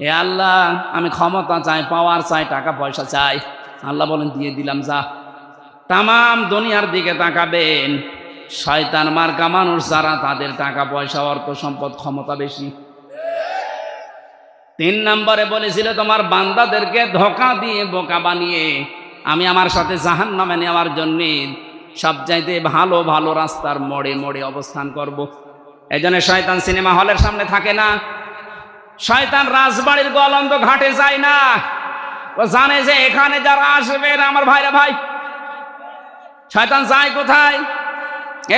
Speaker 1: হে আল্লাহ, আমি ক্ষমতা চাই, পাওয়ার চাই, টাকা পয়সা চাই। আল্লাহ বলেন, দিয়ে দিলাম, যা। তামাম দুনিয়ার দিকে তাকাবেন, শয়তান মার্কা মানুষ যারা, তাদের টাকা পয়সা, অর্থ সম্পদ, ক্ষমতা বেশি। 3 নম্বরে বলেছিল, তোমার বান্দাদেরকে ধোঁকা দিয়ে বোকা বানিয়ে আমি আমার সাথে জাহান্নামে নেওয়ার জন্য সবচাইতে ভালো ভালো রাস্তার মোড়ে মোড়ে অবস্থান করব। এজন্য শয়তান সিনেমা হলের সামনে থাকে না, শয়তান রাজবাড়ির গলন্দ ঘাটে যায় না। ও জানে যে এখানে যারা আসবে আমার ভাইরা ভাই। শয়তান যায় কোথায়?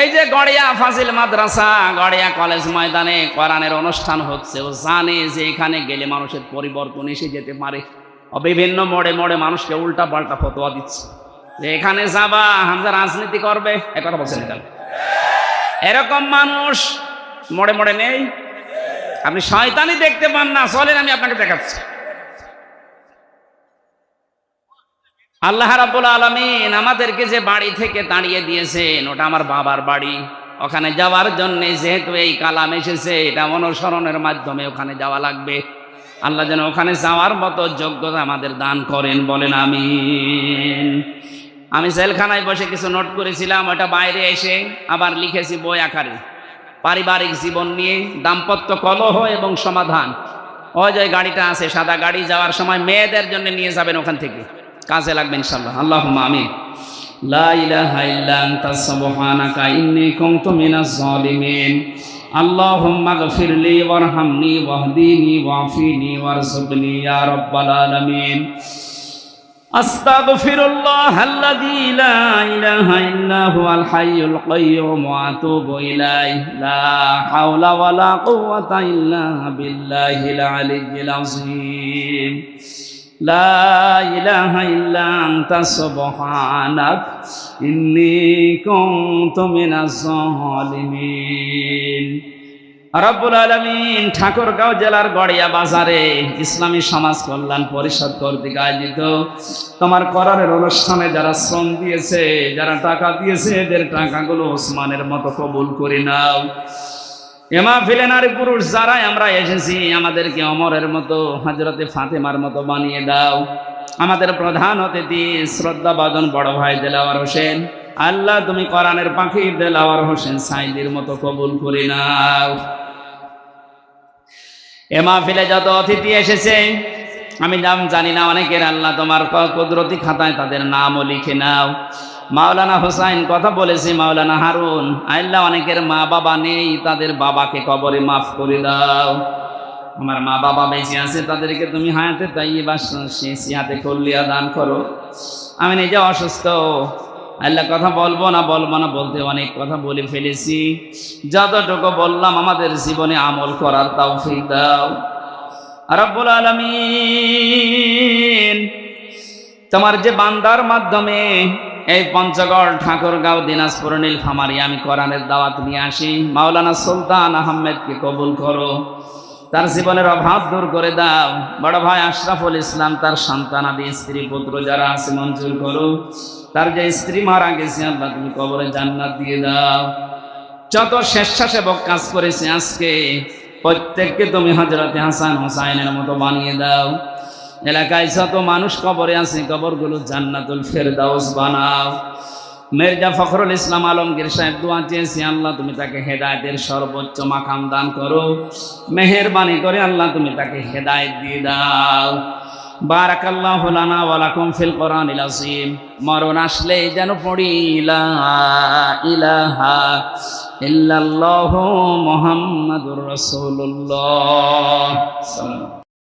Speaker 1: এই যে গড়িয়া ফাজিল মাদ্রাসা, গড়িয়া কলেজ ময়দানে কোরআনের অনুষ্ঠান হচ্ছে, ও জানে যে এখানে গেলে মানুষের পরিবর্তন এসে যেতে পারে। বিভিন্ন মোড়ে মোড়ে মানুষকে উল্টা পাল্টা ফতোয়া দিচ্ছে যে এখানে যাবা হামজা রাজনীতি করবে, একথা বলছেন। এখানে এরকম মানুষ মোড়ে মোড়ে নেই? আপনি শয়তানি দেখতে পান না, চলেন আমি আপনাকে দেখাচ্ছি। আল্লাহ রাব্বুল আলামিন আমাদেরকে যে বাড়ি থেকে তাড়িয়ে দিয়েছেন, ওটা আমার বাবার বাড়ি। ওখানে যাওয়ার জন্য যেহেতু এই কালাম এসেছে, এটা অনুসরণের মাধ্যমে ওখানে যাওয়া লাগবে। আল্লাহ যেন ওখানে যাওয়ার মতো যোগ্যতা আমাদের দান করেন, বলেন আমিন। আমি জেলখানায় বসে কিছু নোট করেছিলাম, ওটা বাইরে এসে আবার লিখেছি বই আকারে। পারিবারিক জীবন নিয়ে, দাম্পত্য কলহ এবং সমাধান। ওই যে গাড়িটা আছে সাদা গাড়ি, যাওয়ার সময় মেয়েদের জন্য নিয়ে যাবেন, ওখান থেকে কাজে লাগবে ইনশাআল্লাহ। আল্লাহুম্মা আমিন। লা ইলাহা ইল্লা আনতা সুবহানাকা ইন্নী কুনতু মিনাজ জালিমিন। আল্লাহুম্মা গফিরলি ওয়ারহামনি ওয়াহদিনি ওয়াফিনি ওয়ারযুকনি ইয়া রাব্বাল আলামিন। আস্তাগফিরুল্লাহাল্লাযী লা ইলাহা ইল্লা হুয়াল হাইয়ুল কাইয়্যুম ওয়া আতুবু ইলাইহি। লা হাওলা ওয়ালা কুওয়াতা ইল্লা বিল্লাহিল আলিয়্যিল আযীম। লা ইলাহা ইল্লা আনতা সুবহানাক ইন্নী কুনতু মিনাজ জালিমিন। রব্বুল আলামিন ঠাকুরগাঁও জেলার গড়িয়া বাজারে ইসলামী সমাজ কল্যাণ পরিষদ কর্তৃক আয়োজিত তোমার কোরআনের অনুষ্ঠানে যারা শ্রম দিয়েছে, যারা টাকা দিয়েছে, এদের টাকাগুলো ওসমানের মতো কবুল করে নাও। এ মাহফিলে নারী পুরুষ যারাই আমরা এসেছি, আমাদেরকে ওমরের মতো, হযরতে ফাতেমার মতো বানিয়ে দাও। আমাদের প্রধান অতিথি শ্রদ্ধাভাজন বড় ভাই দেলাওয়ার হোসেন, আল্লাহ তুমি কোরআনের পাখি দেলাওয়ার হোসেন সাইদির মতো কবুল করে নাও। এ মাহফিলে যত অতিথি এসেছে, আমি নাম জানি না অনেকের, আল্লাহ তোমার কুদরতি খাতায় তাদের নামও লিখে নাও। মাওলানা হোসাইন কথা বলেছে, মাওলানা হারুন, আল্লাহ অনেকের মা বাবা নেই, তাদের বাবাকে কবরে মাফ করে দাও। আমার মা বাবা বেঁচে আছে, তাদেরকে তুমি হায়াতে তাইয়্যিবা সিহাতে কুল্লিয়া দান করো। আমি নিজে অসুস্থ, আল্লাহ কথা বলবো না বলতে অনেক কথা বলে ফেলেছি। যতটুকু বললাম আমাদের জীবনে আমল করার তৌফিক দাও রব্বুল আলামিন। তোমার যে বান্দার মাধ্যমে এই পঞ্চগড়, ঠাকুরগাঁও, দিনাজপুর, নীলফামারী আমি কোরআনের দাওয়াত নিয়ে আসি, মাওলানা সুলতান আহমেদকে কবুল করো। তার জীবনের অভাব দূর করে দাও। বড় ভাই আশরাফুল ইসলাম তার সন্তানাদি স্ত্রী পুত্র যারা আছে মঞ্জুর করো। তার যে স্ত্রী মারা গেছে আল্লাহ তুমি কবরে জান্নাত দিয়ে দাও। যত স্বেচ্ছাসেবক কাজ করেছে আজকে প্রত্যেককে তুমি হযরতে হাসান হোসাইনের মতো বানিয়ে দাও। এলাকায় যত মানুষ কবরে আছে কবরগুলো জান্নাতুল ফেরদাউস বানাও। মির্জা ফখরুল ইসলাম আলমগীর সাহেব দোয়া চেয়েছি, আল্লাহ তুমি তাকে হেদায়েতের সর্বোচ্চ মাকাম দান করো। মেহেরবানি করে আল্লাহ তুমি তাকে হেদায়েত দিয়ে দাও। বারাকাল্লাহু লানা ওয়া লাকুম ফিল কোরআনিল আযীম। মরণ আসলে যেন পড়ি লা ইলাহা ইল্লাল্লাহু মুহাম্মাদুর রাসূলুল্লাহ।